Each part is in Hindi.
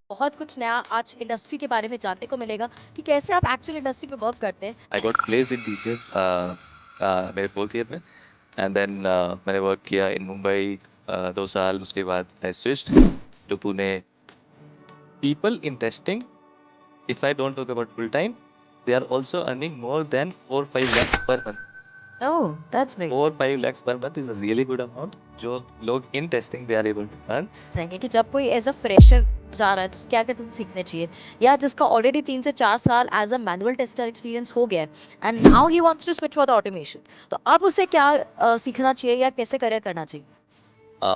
बहुत कुछ नया आज इंडस्ट्री के बारे में जानने को मिलेगा कि कैसे आप एक्चुअल इंडस्ट्री में वर्क करते हैं। I got placed in TCS मेरे फोर्थ ईयर में एंड देन मैंने वर्क किया इन मुंबई 2 साल। उसके बाद I switched to Pune. People in testing, if I don't talk about full time, they are also earning more than 4-5 lakhs per month. Oh that's great. 4-5 lakhs per month is a really good amount जो लोग in testing they are able to earn. चाहेंगे कि जब कोई एज अ फ्रेशर जा रहा है तो क्या क्या टूल सीखने चाहिए, या जिसका ऑलरेडी 3 से 4 साल as a manual tester experience हो गया है and now he wants to switch for the automation, तो अब उसे क्या सीखना चाहिए या कैसे करियर करना चाहिए।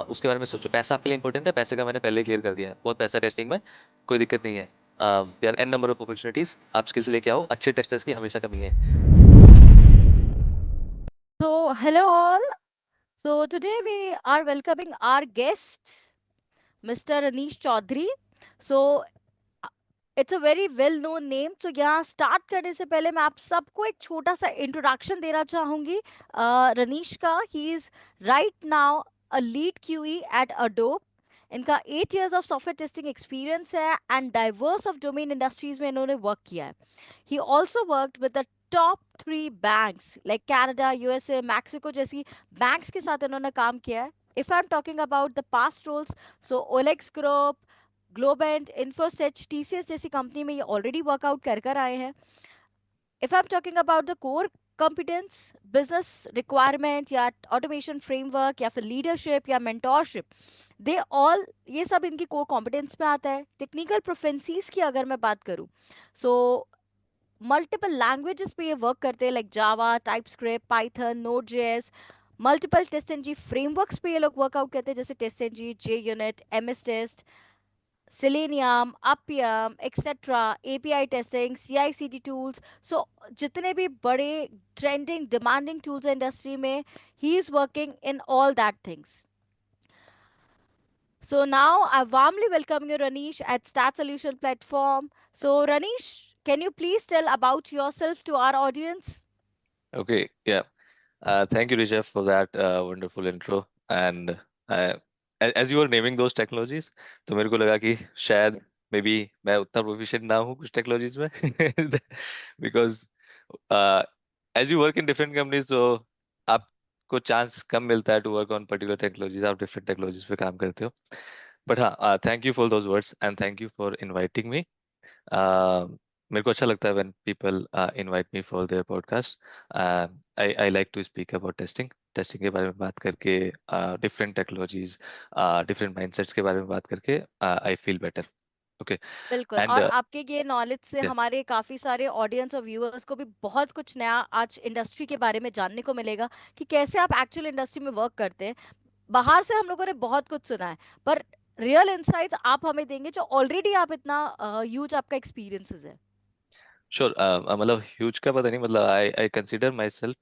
उसके बारे में सोचो। पैसा आपके लिए इंपॉर्टेंट है? पैसे का मैंने पहले क्लियर कर दिया है, बहुत पैसा टेस्टिंग में, कोई दिक्कत नहीं है। There an number of opportunities, आप स्किल्स लेके आओ, अच्छे टेस्टर्स की हमेशा कमी है। So hello all. So today we are welcoming our guest, Mr. Anish Chaudhary. So it's a very well known name. तो यहाँ स्टार्ट करने से पहले मैं आप सबको एक छोटा सा इंट्रोडक्शन देना चाहूंगी रनीश का। He is right now a lead QE at Adobe. इनका 8 years of software testing experience है and diverse of domain industries में इन्होंने वर्क किया है। He also worked with the top 3 banks like Canada, USA, Mexico जैसी बैंक्स के साथ इन्होंने काम किया है। If I am talking about the past roles, so OLX group, Globant, Infosys, TCS जैसी कंपनी में ये ऑलरेडी वर्कआउट कर कर आए हैं। If I am talking about the core competence, business requirement या ऑटोमेशन फ्रेमवर्क या फिर लीडरशिप या मेंटोरशिप, दे ऑल, ये सब इनकी कोर कॉम्पिटेंस में आता है। टेक्निकल प्रोफेंसीज की अगर मैं बात करूं, सो मल्टीपल लैंग्वेजेस पे ये वर्क करते हैं like Java, TypeScript, Python, Node JS. Multiple TestNG frameworks पे ये लोग वर्कआउट करते हैं जैसे TestNG, JUnit, MS test, Selenium, Appium, etc., API testing, CI/CD tools. So जितने भी बड़े trending, demanding tools है industry में, he is working in all that things. So now I warmly welcome you, Ranish, at Stat Solution Platform. So Ranish, can you please tell about yourself to our audience? Okay, yeah. Thank you, Rishabh, for that wonderful intro. And uh, as you were naming those technologies, तो मेरे को लगा कि शायद मे बी मैं उतना प्रोफिशिएंट ना हूँ कुछ टेक्नोलॉजीज में because as you work in different companies, तो आपको चांस कम मिलता है to work on particular technologies. आप डिफरेंट टेक्नोलॉजीज पे काम करते हो। बट हाँ, thank you for those words and thank you for inviting me. मेरे को अच्छा लगता है when people invite me for their podcast. I like to speak about testing. Testing के बारे में बात करके, डिफरेंट टेक्नोलॉजीज, डिफरेंट माइंडसेट्स के बारे में बात करके आई फील बेटर। ओके। बिल्कुल, एंड और आपके ये नॉलेज से हमारे काफी सारे ऑडियंस और व्यूअर्स को भी बहुत कुछ नया आज इंडस्ट्री के बारे में जानने को मिलेगा कि कैसे आप एक्चुअल इंडस्ट्री में वर्क करते हैं। बाहर से हम लोगों ने बहुत कुछ सुना है, पर रियल इंसाइट्स आप हमें देंगे जो ऑलरेडी आप इतना ह्यूज आपका एक्सपीरियंसेस है। श्योर, मतलब ह्यूज का पता नहीं, मतलब I I consider myself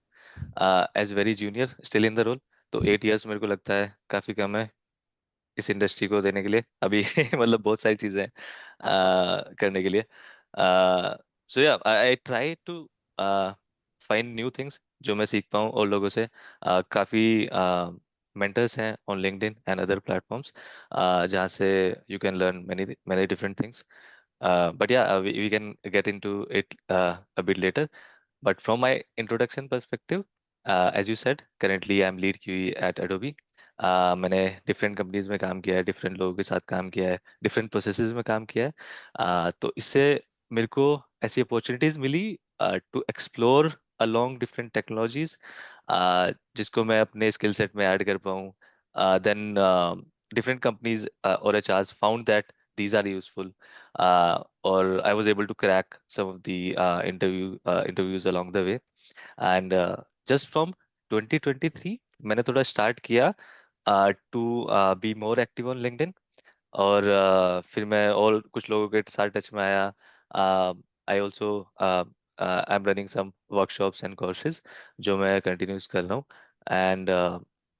as very junior still in the role. तो 8 years मेरे को लगता है काफी कम है इस इंडस्ट्री को देने के लिए अभी। मतलब बहुत सारी चीजें हैं ऑफ कोर्स। करने के लिए। So yeah I try to find new things जो मैं सीख पाऊँ और लोगों से। काफी मेंटर्स हैं on LinkedIn and other platforms जहाँ से you can learn many many different things. But yeah we can get into it a bit later. But from my introduction perspective, as you said, currently I'm lead QE at Adobe. मैंने डिफरेंट कंपनीज में काम किया है, डिफरेंट लोगों के साथ काम किया है, डिफरेंट प्रोसेसेस में काम किया है। तो इससे मेरे को ऐसी अपॉर्चुनिटीज मिली to explore along different technologies, जिसको मैं अपने स्किल सेट में ऐड कर पाऊँ। देन डिफरेंट कंपनीज और HRs found that these are useful, or I was able to crack some of the interviews along the way. And just from 2023 मैंने थोड़ा स्टार्ट किया to be more active on LinkedIn. और फिर मैं और कुछ लोगों के साथ टच में आया। I also I am running some workshops and courses जो मैं कंटिन्यूस कर रहा हूँ। एंड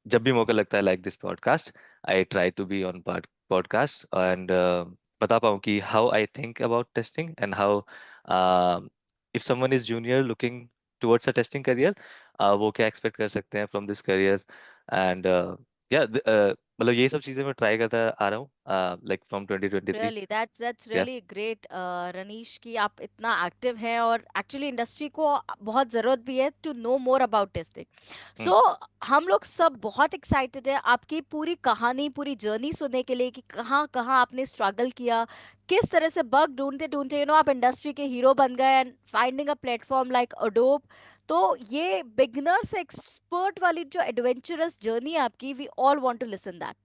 जब भी मौका लगता है like this podcast, I try to be on podcast and बता पाऊँ कि how I think about testing and how if someone is junior looking towards a testing career, वो क्या एक्सपेक्ट कर सकते हैं फ्रॉम दिस करियर। एंड या मतलब ये सब चीजें मैं ट्राई करता आ रहा हूँ, लाइक फ्रॉम 2023। रियली दैट्स या रियली ग्रेट रनीश, कि आप इतना एक्टिव हैं और एक्चुअली इंडस्ट्री को बहुत ज़रूरत भी है to know more about testing. Hmm. So हम लोग सब बहुत एक्साइटेड है आपकी पूरी कहानी, पूरी जर्नी सुनने के लिए, कि कहाँ कहाँ आपने स्ट्रगल किया, किस तरह से बग ढूंढते ढूंढते आप इंडस्ट्री के हीरो बन गए and finding a platform like Adobe. तो ये बिगनर से एक्सपर्ट वाली जो एडवेंचरस जर्नी है आपकी, we all want to listen that.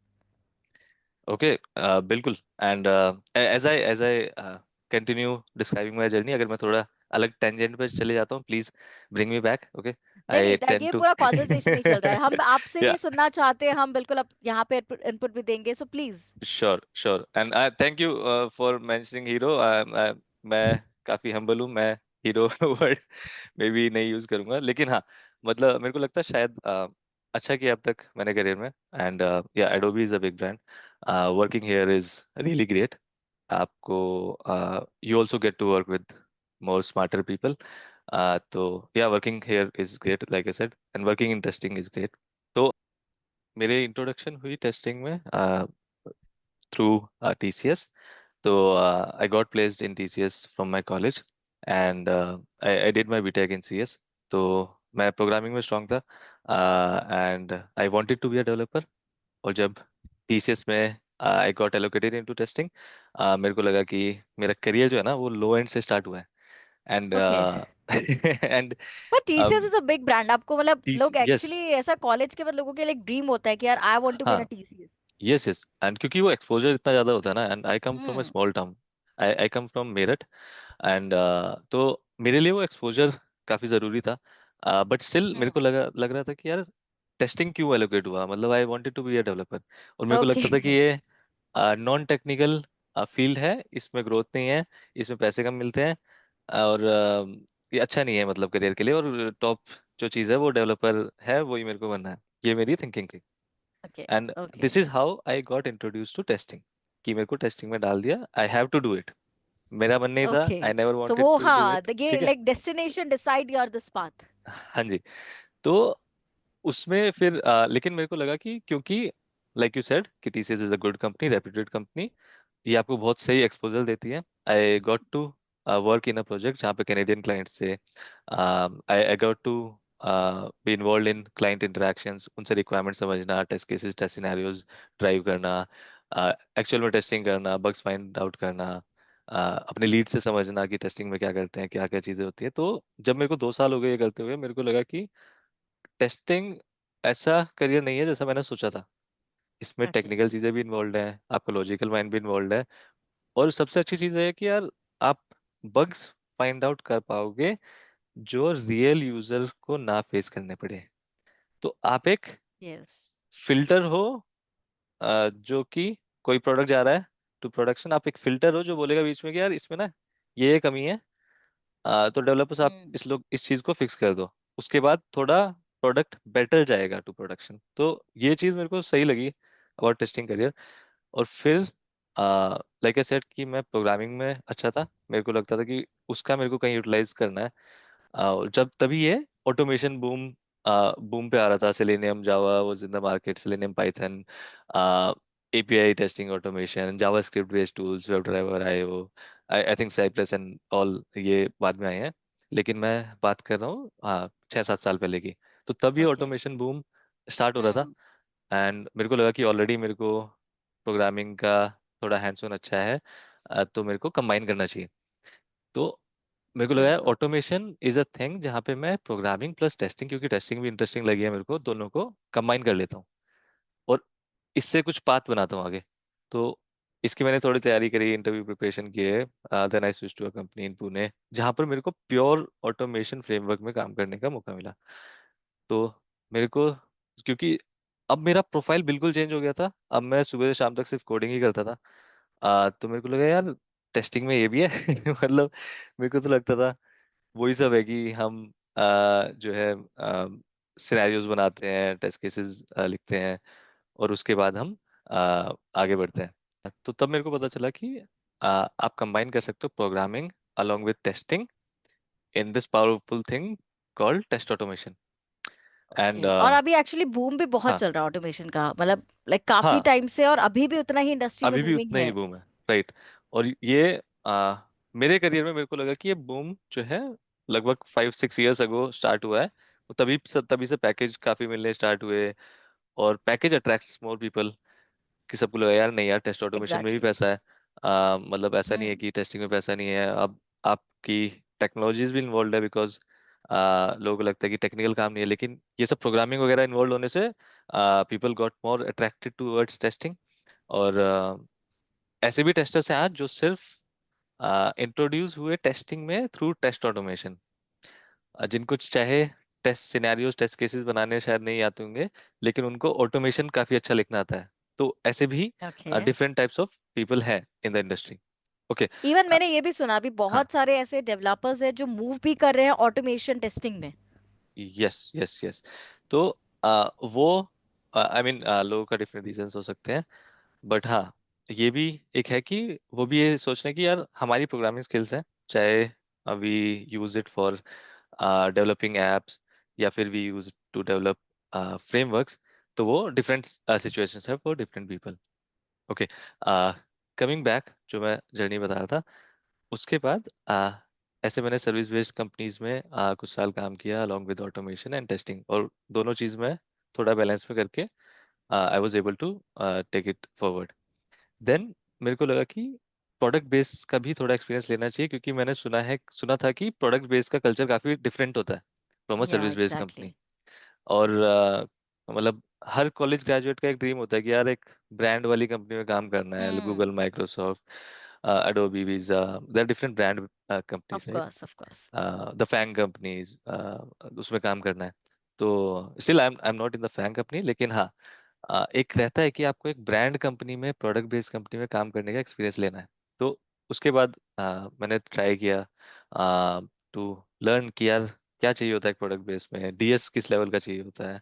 Okay, बिल्कुल। And as I continue describing my journey, अगर मैं थोड़ा अलग टेंजेंट पे चले जाता हूँ, please bring me back. Okay, नहीं नहीं, आई टेंड ये टू पूरा कॉन्वर्सेशन ही चल रहा है, हम आपसे या नहीं सुनना चाहते, हम बिल्कुल अब यहाँ पे इनपुट भी देंगे, so please. Sure sure. And thank you for mentioning hero. मैं काफी हम्बल हूँ। मैं हीरो वर्ड मे भी नहीं यूज करूंगा, लेकिन हाँ, मतलब मेरे को लगता है शायद अच्छा किया अब तक मैंने करियर में। And yeah Adobe is a big brand, working here is really great. आपको you also get to work with more smarter people. तो yeah working here is great like I said, and working in testing is great. तो मेरे इंट्रोडक्शन हुई टेस्टिंग में through TCS. So I got placed in TCS from my college, and I did my BTech in CS. तो मैं प्रोग्रामिंग में स्ट्रांग था, and I wanted to be a developer. और जब TCS में I got allocated into testing, मेरे को लगा कि मेरा करियर जो है ना वो लो एंड से स्टार्ट हुआ है। एंड ओके, एंड पर TCS is a big brand, आपको मतलब लोग यस, एक्चुअली ऐसा कॉलेज के बाद लोगों के लिए एक ड्रीम होता है कि यार I want to be in a हाँ, टीसीएस। Yes yes. एंड क्योंकि वो एक्सपोजर इतना ज्यादा होता है ना, and I come from a hmm. Small town, I come from Meerut. And तो मेरे लिए वो एक्सपोजर काफी जरूरी था। बट स्टिल मेरे को हम्म। लग रहा था कि यार टेस्टिंग क्यों एलोकेट हुआ, मतलब I wanted to be a developer. और मेरे को ओके। लगता था कि ये नॉन टेक्निकल फील्ड है, इसमें ग्रोथ नहीं है, इसमें पैसे कम मिलते हैं, और ये अच्छा नहीं है मतलब करियर के लिए। और टॉप जो चीज़ है वो डेवलपर है, वही मेरे को बनना है। ये मेरी थिंकिंग थी। Okay. And okay. This is how I got introduce to testing, कि मेरे को टेस्टिंग में डाल दिया, I have to do it. मेरा मन नहीं था, okay, I never so wanted वो, टू डू हाँ, इट, ये ठीक है। Like destination decide your this path. हाँ जी। तो उसमें फिर लेकिन मेरे को लगा कि क्योंकि लाइक यू सेड कि TCS is a good company, reputed company, ये आपको बहुत सही एक्सपोजर देती है। I got to work in a project जहाँ पे कैनेडियन क्लाइंट से I got to be involve in client interactions, उनसे रिक्वायरमेंट समझना, test cases, test scenarios drive करना, एक्चुअल में टेस्टिंग करना, बग्स फाइंड आउट करना, अपने लीड से समझना कि टेस्टिंग में क्या करते हैं, क्या क्या चीज़ें होती हैं। तो जब मेरे को 2 साल हो गए ये करते हुए, मेरे को लगा कि टेस्टिंग ऐसा करियर नहीं है जैसा मैंने सोचा था। इसमें ओके। टेक्निकल चीज़ें भी इन्वॉल्व है, आपका लॉजिकल माइंड भी इन्वॉल्व है, और सबसे अच्छी चीज़ है कि यार आप बग्स फाइंड आउट कर पाओगे जो रियल यूजर को ना फेस करने पड़े। तो आप एक यस। फिल्टर हो, जो कि कोई प्रोडक्ट जा रहा है टू प्रोडक्शन, आप एक फिल्टर हो जो बोलेगा बीच में कि यार इसमें ना ये कमी है, तो डेवलपर्स आप हम्म। इस चीज़ को फिक्स कर दो। उसके बाद थोड़ा प्रोडक्ट बेटर जाएगा टू प्रोडक्शन। तो ये चीज़ मेरे को सही लगी अबाउट टेस्टिंग करियर। और फिर लाइक आई सेड कि मैं प्रोग्रामिंग में अच्छा था, मेरे को लगता था कि उसका मेरे को कहीं यूटिलाइज करना है। जब तभी ये ऑटोमेशन बूम बूम पे आ रहा था, Selenium Java was in the market, Selenium Python, API testing automation, JavaScript based tools, web driver, IO, I think Cypress and all, ये बाद में आए हैं। लेकिन मैं बात कर रहा हूँ 6-7 साल पहले की। तो तब ये ओके। ऑटोमेशन बूम स्टार्ट हो रहा था, हम्म। एंड मेरे को लगा कि ऑलरेडी मेरे को प्रोग्रामिंग का थोड़ा हैंड्स ऑन अच्छा है, तो मेरे को कंबाइन करना चाहिए। तो मेरे को लगा ओके। है ऑटोमेशन इज अ थिंग जहाँ पे मैं प्रोग्रामिंग प्लस टेस्टिंग, क्योंकि टेस्टिंग भी इंटरेस्टिंग लगी है मेरे को, दोनों को कंबाइन कर लेता हूँ और इससे कुछ पाथ बनाता हूँ आगे। तो इसकी मैंने थोड़ी तैयारी करी, इंटरव्यू प्रिपरेशन की है। Then I switch to a company in Pune, जहाँ पर मेरे को प्योर ऑटोमेशन फ्रेमवर्क में काम करने का मौका मिला। तो मेरे को, क्योंकि अब मेरा प्रोफाइल बिल्कुल चेंज हो गया था, अब मैं सुबह से शाम तक सिर्फ कोडिंग ही करता था। तो मेरे को लगा यार टेस्टिंग में ये भी है मतलब मेरे को तो लगता था वही सब है कि हम जो है सिनेरियोज बनाते हैं, टेस्ट केसेस लिखते हैं, और उसके बाद हम आगे बढ़ते हैं। तो तब मेरे को पता चला कि आप कंबाइन कर सकते हो programming along with testing in this powerful thing called test automation. And okay, और अभी एक्चुअली बूम भी बहुत हाँ चल रहा है ऑटोमेशन का, मतलब लाइक काफी हाँ, टाइम से, और अभी भी उतना ही इंडस्ट्री में अभी भी बूमिंग उतना ही है। बूम है, राइट। और ये मेरे करियर में मेरे को लगा कि ये बूम जो है लगभग 5-6 इयर्स अगो स्टार्ट हुआ है। वो तभी से पैकेज काफी मिलने स्टार्ट हुए, और पैकेज अट्रैक्ट्स मोर पीपल, कि सबको लगा यार नहीं यार, टेस्ट ऑटोमेशन में भी एग्जैक्टली। पैसा है। मतलब ऐसा नहीं है हम्म। कि टेस्टिंग में पैसा नहीं है। अब आपकी टेक्नोलॉजीज भी इन्वॉल्व है, बिकॉज लोगों को लगता है कि टेक्निकल काम नहीं है, लेकिन ये सब प्रोग्रामिंग वगैरह इन्वॉल्व होने से people got more attracted towards testing. और ऐसे भी टेस्टर्स हैं आज जो सिर्फ इंट्रोड्यूस हुए टेस्टिंग में थ्रू टेस्ट ऑटोमेशन, जिनको चाहे टेस्ट सिनेरियोज टेस्ट केसेस बनाने शायद नहीं आते होंगे, लेकिन उनको ऑटोमेशन काफी अच्छा लिखना आता है। तो ऐसे भी okay. Different types of people हैं in the industry. Okay. Even मैंने ये भी सुना, अभी हाँ, बहुत सारे ऐसे डेवलपर्स हैं जो मूव भी कर रहे हैं ऑटोमेशन टेस्टिंग में। Yes yes yes. तो वो आई मीन लोगों का डिफरेंट रीजंस हो सकते हैं, बट हाँ, ये भी एक है कि वो भी ये सोच रहे हैं कि यार हमारी प्रोग्रामिंग स्किल्स हैं, चाहे we use it for developing apps या फिर we use to develop frameworks, तो वो डिफरेंट सिचुएशंस है for different people. Okay, coming back, जो मैं जर्नी बता रहा था, उसके बाद ऐसे मैंने सर्विस बेस्ड कंपनीज में कुछ साल काम किया along with automation and testing, और दोनों चीज में थोड़ा बैलेंस में करके I was able to take it forward. Then मेरे को लगा कि प्रोडक्ट बेस का भी थोड़ा एक्सपीरियंस लेना चाहिए, क्योंकि मैंने सुना था कि प्रोडक्ट बेस का कल्चर काफी डिफरेंट होता है फ्रॉम अ या सर्विस बेस्ड एग्जैक्टली। कंपनी। और मतलब हर कॉलेज ग्रेजुएट का एक ड्रीम होता है कि यार एक ब्रांड वाली कंपनी में काम करना है, hmm. Google, Microsoft, Adobe, Visa, there different brand companies, of right. Course, of course. The FAANG companies, उसमें काम करना है। तो still I am not in the FAANG company, लेकिन हाँ, एक रहता है कि आपको एक ब्रांड कंपनी में, प्रोडक्ट बेस्ड कंपनी में काम करने का एक्सपीरियंस लेना है। तो उसके बाद मैंने ट्राई किया टू लर्न कि यार क्या चाहिए होता है एक प्रोडक्ट बेस में, डीएस किस लेवल का चाहिए होता है,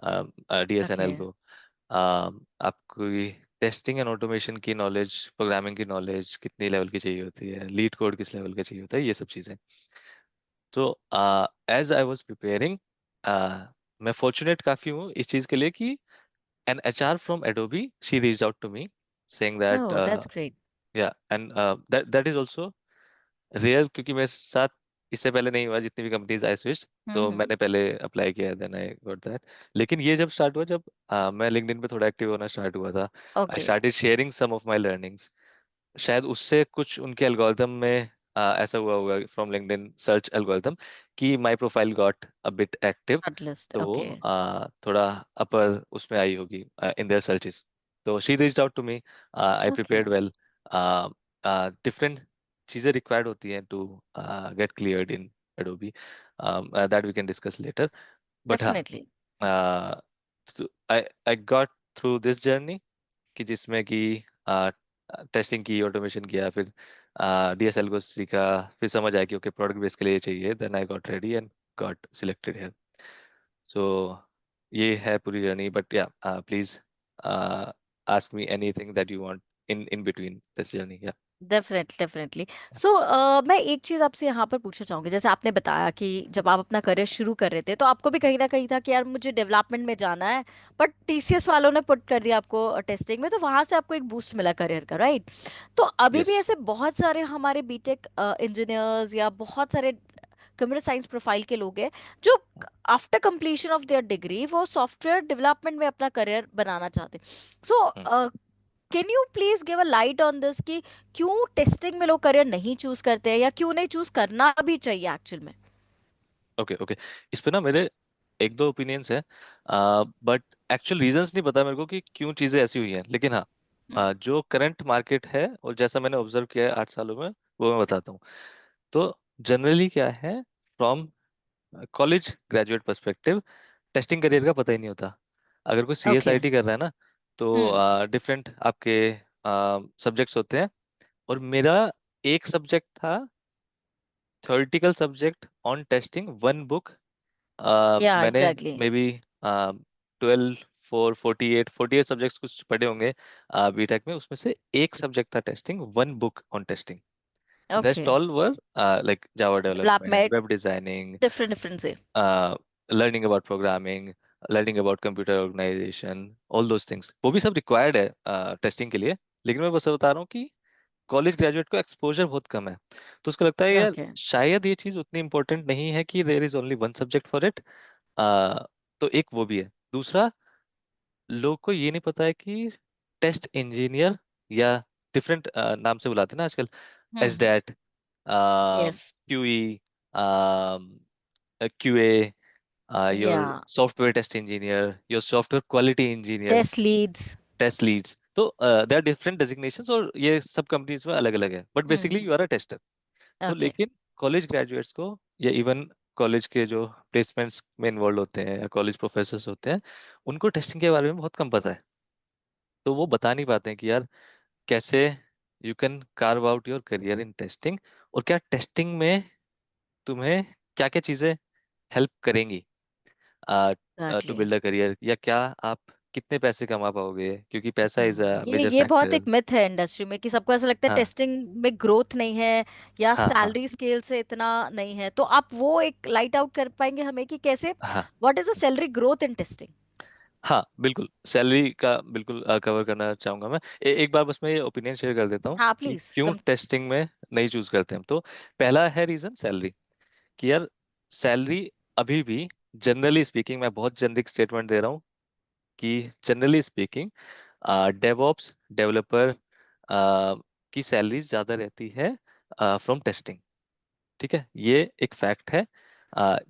ओके। डीएसएनएल को, आपको टेस्टिंग एंड ऑटोमेशन की नॉलेज, प्रोग्रामिंग की नॉलेज कितनी लेवल की चाहिए होती है, लीड कोड किस लेवल का चाहिए होता है, ये सब चीज़ें। तो एज आई वाज प्रिपेयरिंग, मैं फॉर्चुनेट काफ़ी हूँ इस चीज़ के लिए कि an HR from Adobe, she reached out to me saying that oh that's great. yeah, and that is also rare, क्योंकि मेरे साथ इससे पहले नहीं हुआ जितनी भी कंपनीज आई स्विच। तो हम्म। मैंने पहले अप्लाई किया, देन आई गॉट दैट। लेकिन ये जब स्टार्ट हुआ, जब मैं लिंक्डइन पे थोड़ा एक्टिव होना स्टार्ट हुआ था, I okay. Started sharing some of my learnings. शायद उससे कुछ उनके एल्गोरिदम में ऐसा हुआ होगा फ्रॉम लिंक्डइन सर्च एल्गोरिदम, कि my profile got a bit active. Shortlist, तो वो ओके। थोड़ा अपर उसमें आई होगी इन देयर सर्चेस। तो she reached out to me, I okay. Prepared well. Different चीज़ें रिक्वायर्ड होती हैं to get cleared in Adobe, that we can discuss later. But हाँ, definitely. I I got through this journey, कि जिसमें कि टेस्टिंग की, ऑटोमेशन किया, फिर डीएसएल को सीखा, फिर समझ आया कि ओके प्रोडक्ट बेस के लिए ये चाहिए, then I got ready and got selected here. So ये है पूरी journey, but yeah please ask me anything that you want in between this journey, yeah. Definitely, definitely. So मैं एक चीज आपसे यहाँ पर पूछना चाहूंगी, जैसे आपने बताया कि जब आप अपना करियर शुरू कर रहे थे तो आपको भी कहीं ना कहीं था कि यार मुझे डेवलपमेंट में जाना है, बट टीसीएस वालों ने पुट कर दिया आपको टेस्टिंग में, तो वहां से आपको एक बूस्ट मिला करियर का, राइट? तो अभी भी यस। ऐसे बहुत सारे हमारे बीटेक इंजीनियर्स या बहुत सारे कंप्यूटर साइंस प्रोफाइल के लोग हैं जो after completion of their degree वो सॉफ्टवेयर डेवलपमेंट में अपना करियर बनाना चाहते हैं। So can you please give a light on this कि क्यों टेस्टिंग में लोग करियर नहीं चूज करते हैं, या क्यों नहीं चूज करना भी चाहिए एक्चुअल में? ओके ओके, इस पे ना मेरे एक दो ओपिनियंस है, बट एक्चुअल रीजंस नहीं पता मेरे को कि क्यों चीजें ऐसी हुई हैं, लेकिन हाँ, हम्म। जो करंट मार्केट है और जैसा मैंने ऑब्जर्व किया है 8 सालों में, वो मैं बताता हूँ। तो जनरली क्या है, from college graduate perspective, testing career का पता ही नहीं होता। अगर कोई ओके। सीएसआईटी कर रहा है ना, हम्म। तो डिफरेंट आपके सब्जेक्ट्स होते हैं, और मेरा एक सब्जेक्ट था, theoretical subject on testing, one book. या मैंने एग्जैक्टली। मे बी 48 सब्जेक्ट्स कुछ पढ़े होंगे बीटेक में, उसमें से एक सब्जेक्ट था testing, one book on testing. Okay. Rest all were like Java development, development, web designing, different different से। Learning about programming, learning about computer organisation, all those things, वो भी सब रिक्वायर्ड है टेस्टिंग के लिए। लेकिन मैं बस बता रहा हूँ कि कॉलेज ग्रेजुएट को एक्सपोजर बहुत कम है, तो उसको लगता है यार ओके। शायद ये चीज़ उतनी इंपॉर्टेंट नहीं है कि there is only one subject for it. तो एक वो भी है। दूसरा, लोग को ये नहीं पता है कि टेस्ट इंजीनियर या डिफरेंट नाम से बुलाते हैं ना आजकल, hmm. SDET, yes. QE, QA, yeah. Your software test engineer, your software quality engineer, test leads. Test leads, तो देर आर डिफरेंट डेजिग्नेशंस और ये सब कंपनीज में अलग अलग है, but basically hmm. You are a tester. तो ओके। लेकिन कॉलेज ग्रेजुएट्स को, या इवन कॉलेज के जो प्लेसमेंट्स में इन्वॉल्व होते हैं या कॉलेज प्रोफेसर्स होते हैं, उनको टेस्टिंग के बारे में बहुत कम पता है। तो वो बता नहीं पाते हैं कि यार कैसे you can carve out your career in testing, और क्या टेस्टिंग में तुम्हें क्या क्या चीजें हेल्प करेंगी to exactly. Build a career, या क्या आप कितने पैसे कमा पाओगे, क्योंकि पैसा इज अ ये मेजर ये बहुत फैक्टर। एक मिथ है इंडस्ट्री में कि सबको ऐसा लगता है हाँ टेस्टिंग में ग्रोथ नहीं है या हाँ हाँ सैलरी स्केल से इतना नहीं है, तो आप वो एक लाइट आउट कर पाएंगे हमें कि कैसे, हाँ what is the salary growth in testing? हाँ, बिल्कुल सैलरी का बिल्कुल कवर करना चाहूंगा मैं। एक बार बस मैं ये ओपिनियन शेयर कर देता हूँ हाँ कि प्लीज क्यों कम। टेस्टिंग में नहीं चूज करते हम। तो पहला है रीजन सैलरी, कि यार सैलरी अभी भी, जनरली स्पीकिंग, मैं बहुत जेनरिक स्टेटमेंट दे रहा हूँ, कि जनरली स्पीकिंग डेवऑप्स डेवलपर की सैलरी ज्यादा रहती है फ्रॉम टेस्टिंग। ठीक है, ये एक फैक्ट है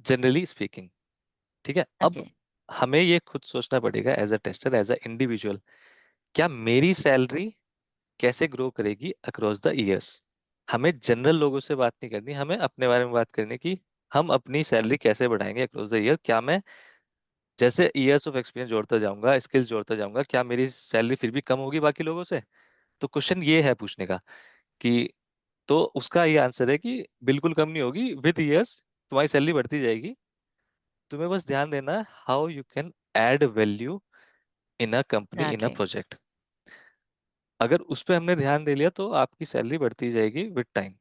जनरली स्पीकिंग। ठीक है, अब ओके। हमें ये खुद सोचना पड़ेगा as a tester, as a individual, क्या मेरी सैलरी कैसे ग्रो करेगी अक्रॉस द ईयर्स। हमें जनरल लोगों से बात नहीं करनी, हमें अपने बारे में बात करनी कि हम अपनी सैलरी कैसे बढ़ाएंगे अक्रॉस द ईयर। क्या मैं जैसे ईयर्स ऑफ एक्सपीरियंस जोड़ता जाऊंगा, स्किल्स जोड़ता जाऊंगा, क्या मेरी सैलरी फिर भी कम होगी बाकी लोगों से? तो क्वेश्चन ये है पूछने का कि, तो उसका ये आंसर है कि बिल्कुल कम नहीं होगी, विद ईयर्स तुम्हारी सैलरी बढ़ती जाएगी। तुम्हें बस ध्यान देना है how you can add value in a company, in a exactly. Project. अगर उस पर हमने ध्यान दे लिया तो आपकी सैलरी बढ़ती जाएगी विद टाइम।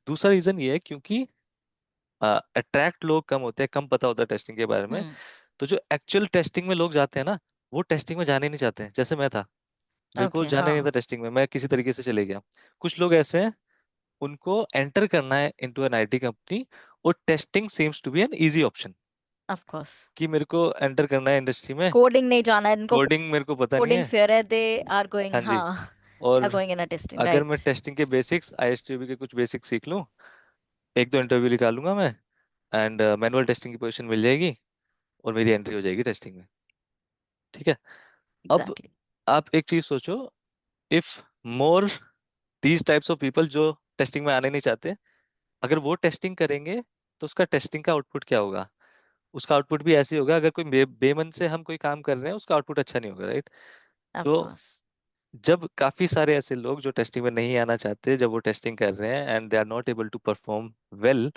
दूसरा रीजन ये है क्योंकि अट्रैक्ट लोग कम होते हैं, कम पता होता है टेस्टिंग के बारे में। हम्म। तो जो एक्चुअल टेस्टिंग में लोग जाते हैं ना, वो टेस्टिंग में जाने नहीं चाहते हैं। जैसे मैं था, मेरे को ओके। जाना नहीं हाँ। था टेस्टिंग में, मैं किसी तरीके से चले गया। कुछ लोग ऐसे हैं, उनको एंटर करना है इनटू एन आईटी कंपनी, और testing seems to be an easy option, of course. कि मेरे को एंटर करना है इंडस्ट्री में, कोडिंग नहीं जाना है इनको। कोडिंग मेरे को पता नहीं कोडिंग है। फेयर है, दे आर गोइंग, हाँ हाँ, जी। दे आर और गोइंग इन अ टेस्टिंग, अगर मैं राइट? टेस्टिंग के बेसिक्स, आईएसटीबी के कुछ बेसिक्स सीख लूँ, एक दो इंटरव्यू निकालूंगा मैं, एंड मैनुअल टेस्टिंग की पोजीशन मिल जाएगी, और मेरी एंट्री हो जाएगी टेस्टिंग में। ठीक है। अब एग्जैक्टली। आप एक चीज सोचो, if more these types of people जो टेस्टिंग में आने नहीं चाहते, अगर वो टेस्टिंग करेंगे, तो उसका टेस्टिंग का आउटपुट क्या होगा? उसका आउटपुट भी ऐसे ही होगा। अगर कोई बेमन से हम कोई काम कर रहे हैं, उसका आउटपुट अच्छा नहीं होगा, राइट? ऑफ तो कोर्स। जब काफी सारे ऐसे लोग जो टेस्टिंग में नहीं आना चाहते, जब वो टेस्टिंग कर रहे हैं and they are not able to perform well,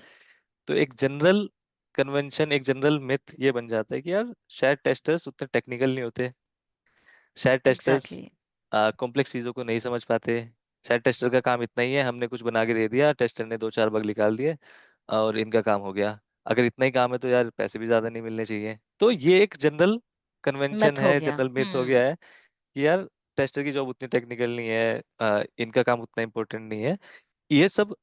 तो एक जनरल कन्वेंशन, एक जनरल मिथ ये बन जाता है कि यार शायद टेस्टर्स उतने टेक्निकल नहीं होते, शायद टेस्टर्स एग्जैक्टली। कॉम्प्लेक्स चीज़ों को नहीं समझ पाते, शायद टेस्टर का काम इतना ही है, हमने कुछ बना के दे दिया, टेस्टर ने दो चार बग निकाल दिए और इनका काम हो गया। अगर इतना ही काम है तो यार पैसे भी ज़्यादा नहीं मिलने चाहिए। तो ये एक जनरल कन्वेंशन मिथ हो है, गया। जनरल मिथ हो हम्म। गया है कि यार टेस्टर की जॉब उतनी टेक्निकल नहीं है, इनका काम उतना इंपॉर्टेंट नहीं है। ये सब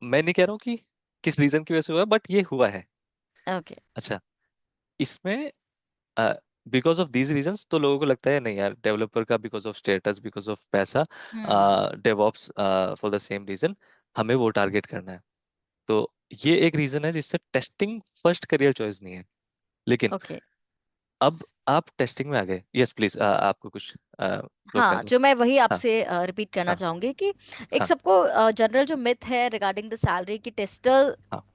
मैं नहीं कह रहा हूँ कि किस रीजन की वजह से हुआ, बट ये हुआ है। ओके। अच्छा, इसमें बिकॉज ऑफ दीज रीजंस तो लोगों को लगता है नहीं यार, डेवलपर का because of status, because of पैसा, hmm. DevOps for the same reason, हमें वो टारगेट करना है। तो ये एक रीजन है जिससे टेस्टिंग फर्स्ट करियर चॉइस नहीं है। लेकिन ओके। अब आप टेस्टिंग में आ गए, यस प्लीज, आपको कुछ क्लोज कर हाँ, दो। जो मैं वही हाँ आपसे रिपीट करना हाँ चाहूंगी कि एक हाँ सबको जनरल जो मिथ है रिगार्डिंग द सैलरी की टेस्टर हाँ।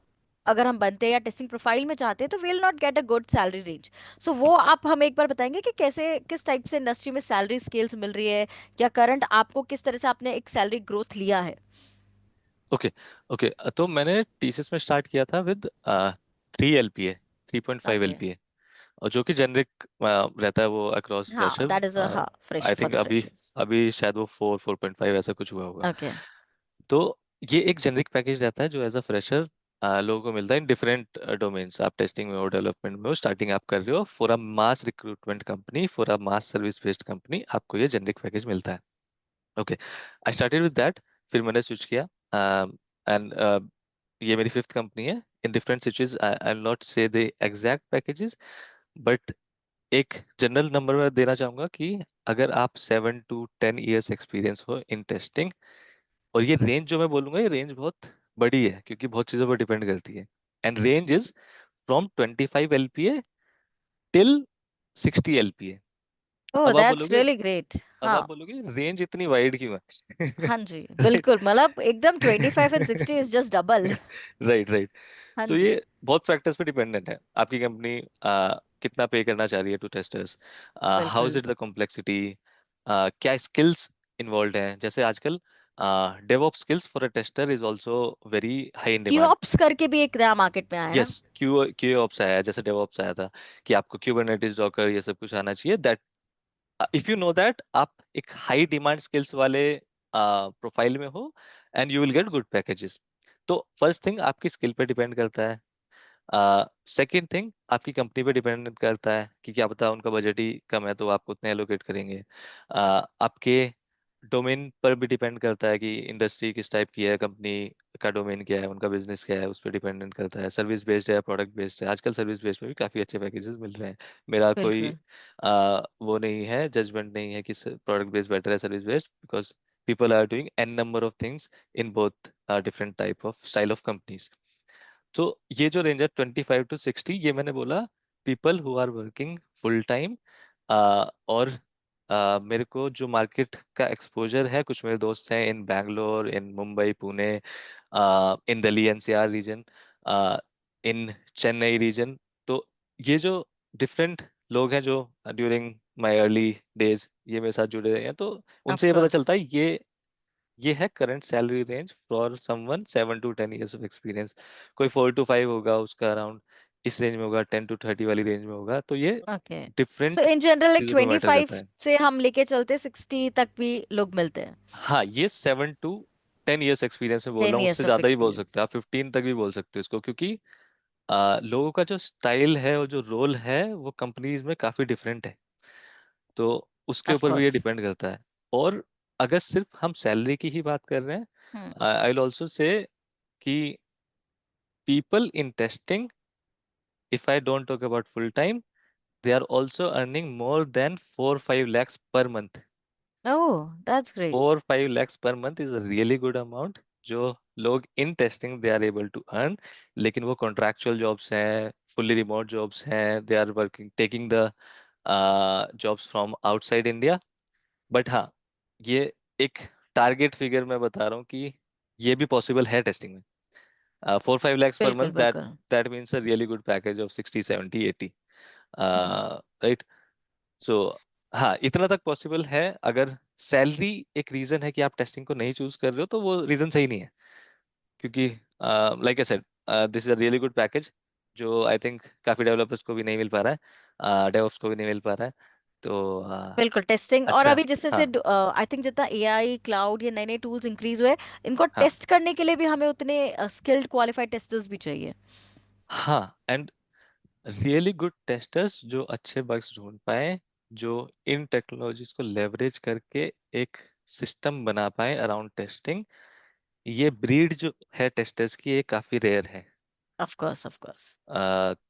अगर हम बनते हैं या टेस्टिंग प्रोफाइल में जाते हैं तो will not get a good salary range. So वो आप हमें एक बार बताएंगे कि कैसे, किस टाइप से इंडस्ट्री में सैलरी स्केल्स मिल रही है, या करंट आपको किस तरह से आपने एक सैलरी ग्रोथ लिया है? ओके ओके, तो मैंने टीसीएस में स्टार्ट किया था विद 3 LPA, 3.5 ओके। LPA, और जो कि जेनरिक रहता है वो अक्रॉस हाँ, फ्रेशर। दैट इज अ, हाँ, fresh I for think the अभी फ्रेशर्स। अभी शायद वो 4.5 ऐसा कुछ हुआ होगा। ओके। तो ये एक जेनरिक पैकेज रहता है जो एज अ फ्रेशर लोगों को मिलता है इन डिफरेंट डोमेन्स। आप टेस्टिंग में हो, डेवलपमेंट में हो, स्टार्टिंग आप कर रहे हो, for a mass recruitment company, for a mass service based company, आपको ये जेनरिक पैकेज मिलता है। Okay, I started with that. फिर मैंने स्विच किया, एंड ये मेरी फिफ्थ कंपनी है। इन डिफरेंट सिचुएज, I will not say the exact packages, but एक जनरल नंबर में देना चाहूंगा कि अगर आप 7 to 10 years एक्सपीरियंस हो इन टेस्टिंग, और ये रेंज जो मैं बोलूंगा, ये रेंज बहुत बड़ी है क्योंकि बहुत चीजों पर डिपेंड करती है। And range is from 25 LPA till 60 LPA। ओह, अब आप दैट्स बोलोगे रियली ग्रेट। अब हाँ। आप बोलोगे रेंज इतनी वाइड क्यों है? हाँ जी, राइट। बिल्कुल, मतलब एकदम 25 and 60 is just double. Right, right. हाँ तो जी। ये बहुत फैक्टर्स पे डिपेंडेंट है। आपकी कंपनी कितना पे करना चाह रही है टू टेस्टर्स, हाउ इज बिल्कुल। इट द कॉम्प्लेक्सिटी, क्या स्किल्स इन्वॉल्व हैं। जैसे आजकल DevOps skills for a tester is also very high in demand. QOps करके भी एक नया मार्केट में आया है यस, ना। क्यू क्यू ऑप्स आया है, जैसे डेवऑप्स आया था कि आपको क्यूबरनेटिस, डॉकर, ये सब कुछ आना चाहिए। That if you know that आप एक हाई डिमांड स्किल्स वाले प्रोफाइल में हो, and you will get good packages. तो फर्स्ट थिंग आपकी स्किल पे डिपेंड करता है। सेकेंड थिंग आपकी कंपनी पे डिपेंड करता है कि क्या पता उनका बजट ही कम है तो आपको उतने एलोकेट करेंगे। आपके डोमेन पर भी डिपेंड करता है कि इंडस्ट्री किस टाइप की है, कंपनी का डोमेन क्या है, उनका बिजनेस क्या है, उस पर डिपेंडेंट करता है। सर्विस बेस्ड है, प्रोडक्ट बेस्ड है। आजकल सर्विस बेस्ड में भी काफ़ी अच्छे पैकेजेस मिल रहे हैं। मेरा कोई बिल्कुल। वो नहीं है, जजमेंट नहीं है कि प्रोडक्ट बेस्ड बेटर है, service based, because people are doing an number of things in both different type of style of companies. तो ये जो रेंज है 25 to 60, ये मैंने बोला people who are working full time. और मेरे को जो मार्केट का एक्सपोजर है, कुछ मेरे दोस्त हैं इन बैंगलोर, इन मुंबई, पुणे, इन दिल्ली एनसीआर रीजन, इन चेन्नई रीजन। तो ये जो डिफरेंट लोग हैं जो ड्यूरिंग माय अर्ली डेज ये मेरे साथ जुड़े रहे हैं, तो ऑफ उनसे ये पता कोर्स। चलता है ये है current salary range for someone 7 to 10 years of experience. कोई 4 to 5 होगा, उसका अराउंड इस रेंज में होगा, 10 to 30 वाली रेंज में होगा। तो ये okay. So different in general like चीजों पे ट्वेंटी मैटर फाइव करता है। से हम लेके चलते 60 तक भी लोग मिलते हैं। हाँ, ये 7 to 10 years एक्सपीरियंस में बोल रहा टेन हूँ, उससे ईयर्स ऑफ ज्यादा ही बोल एक्सपीरियंस। सकते हैं आप, 15 तक भी बोल सकते हो इसको, क्योंकि लोगों का जो स्टाइल है और जो रोल है वो कंपनीज में काफी डिफरेंट है। तो उसके ऑफ ऊपर भी ये कोर्स। डिपेंड करता है। और अगर सिर्फ हम सैलरी की ही बात कर रहे हैं, हम्म। आई विल ऑल्सो से कि people in testing, if I don't talk about full time, they are also earning more than 4 5 lakhs per month. Oh, that's great. 4 5 lakhs per month is a really good amount जो लोग in testing they are able to earn. लेकिन वो कॉन्ट्रैक्चुअल जॉब्स हैं, फुल्ली रिमोट जॉब्स हैं, they are working taking the jobs from outside India. But हाँ, ये एक टारगेट फिगर मैं बता रहा हूँ कि ये भी पॉसिबल है टेस्टिंग में। 4 5 lakhs per बिल्कुल month, बिल्कुल। that means a really good package of 60 70 80, hmm. Right. सो हाँ, इतना तक पॉसिबल है। अगर सैलरी एक रीजन है कि आप टेस्टिंग को नहीं चूज कर रहे हो, तो वो रीजन सही नहीं है, क्योंकि like I said, this is a really good package जो आई थिंक काफी डेवलपर्स को भी नहीं मिल पा रहा है, डेवऑप्स को भी नहीं मिल पा रहा है। तो बिल्कुल टेस्टिंग, और अच्छा। अभी जैसे हाँ, से आई थिंक जितना एआई क्लाउड ये नए नए टूल्स इंक्रीज हुए, इनको हाँ, टेस्ट करने के लिए भी हमें उतने स्किल्ड क्वालिफाइड टेस्टर्स भी चाहिए। हाँ। एंड रियली गुड टेस्टर्स जो अच्छे बग्स ढूंढ पाए, जो इन टेक्नोलॉजीज को लेवरेज करके एक सिस्टम बना पाए अराउंड टेस्टिंग, ये ब्रीड जो है टेस्टर्स की, ये काफी रेयर है। Of course, of course.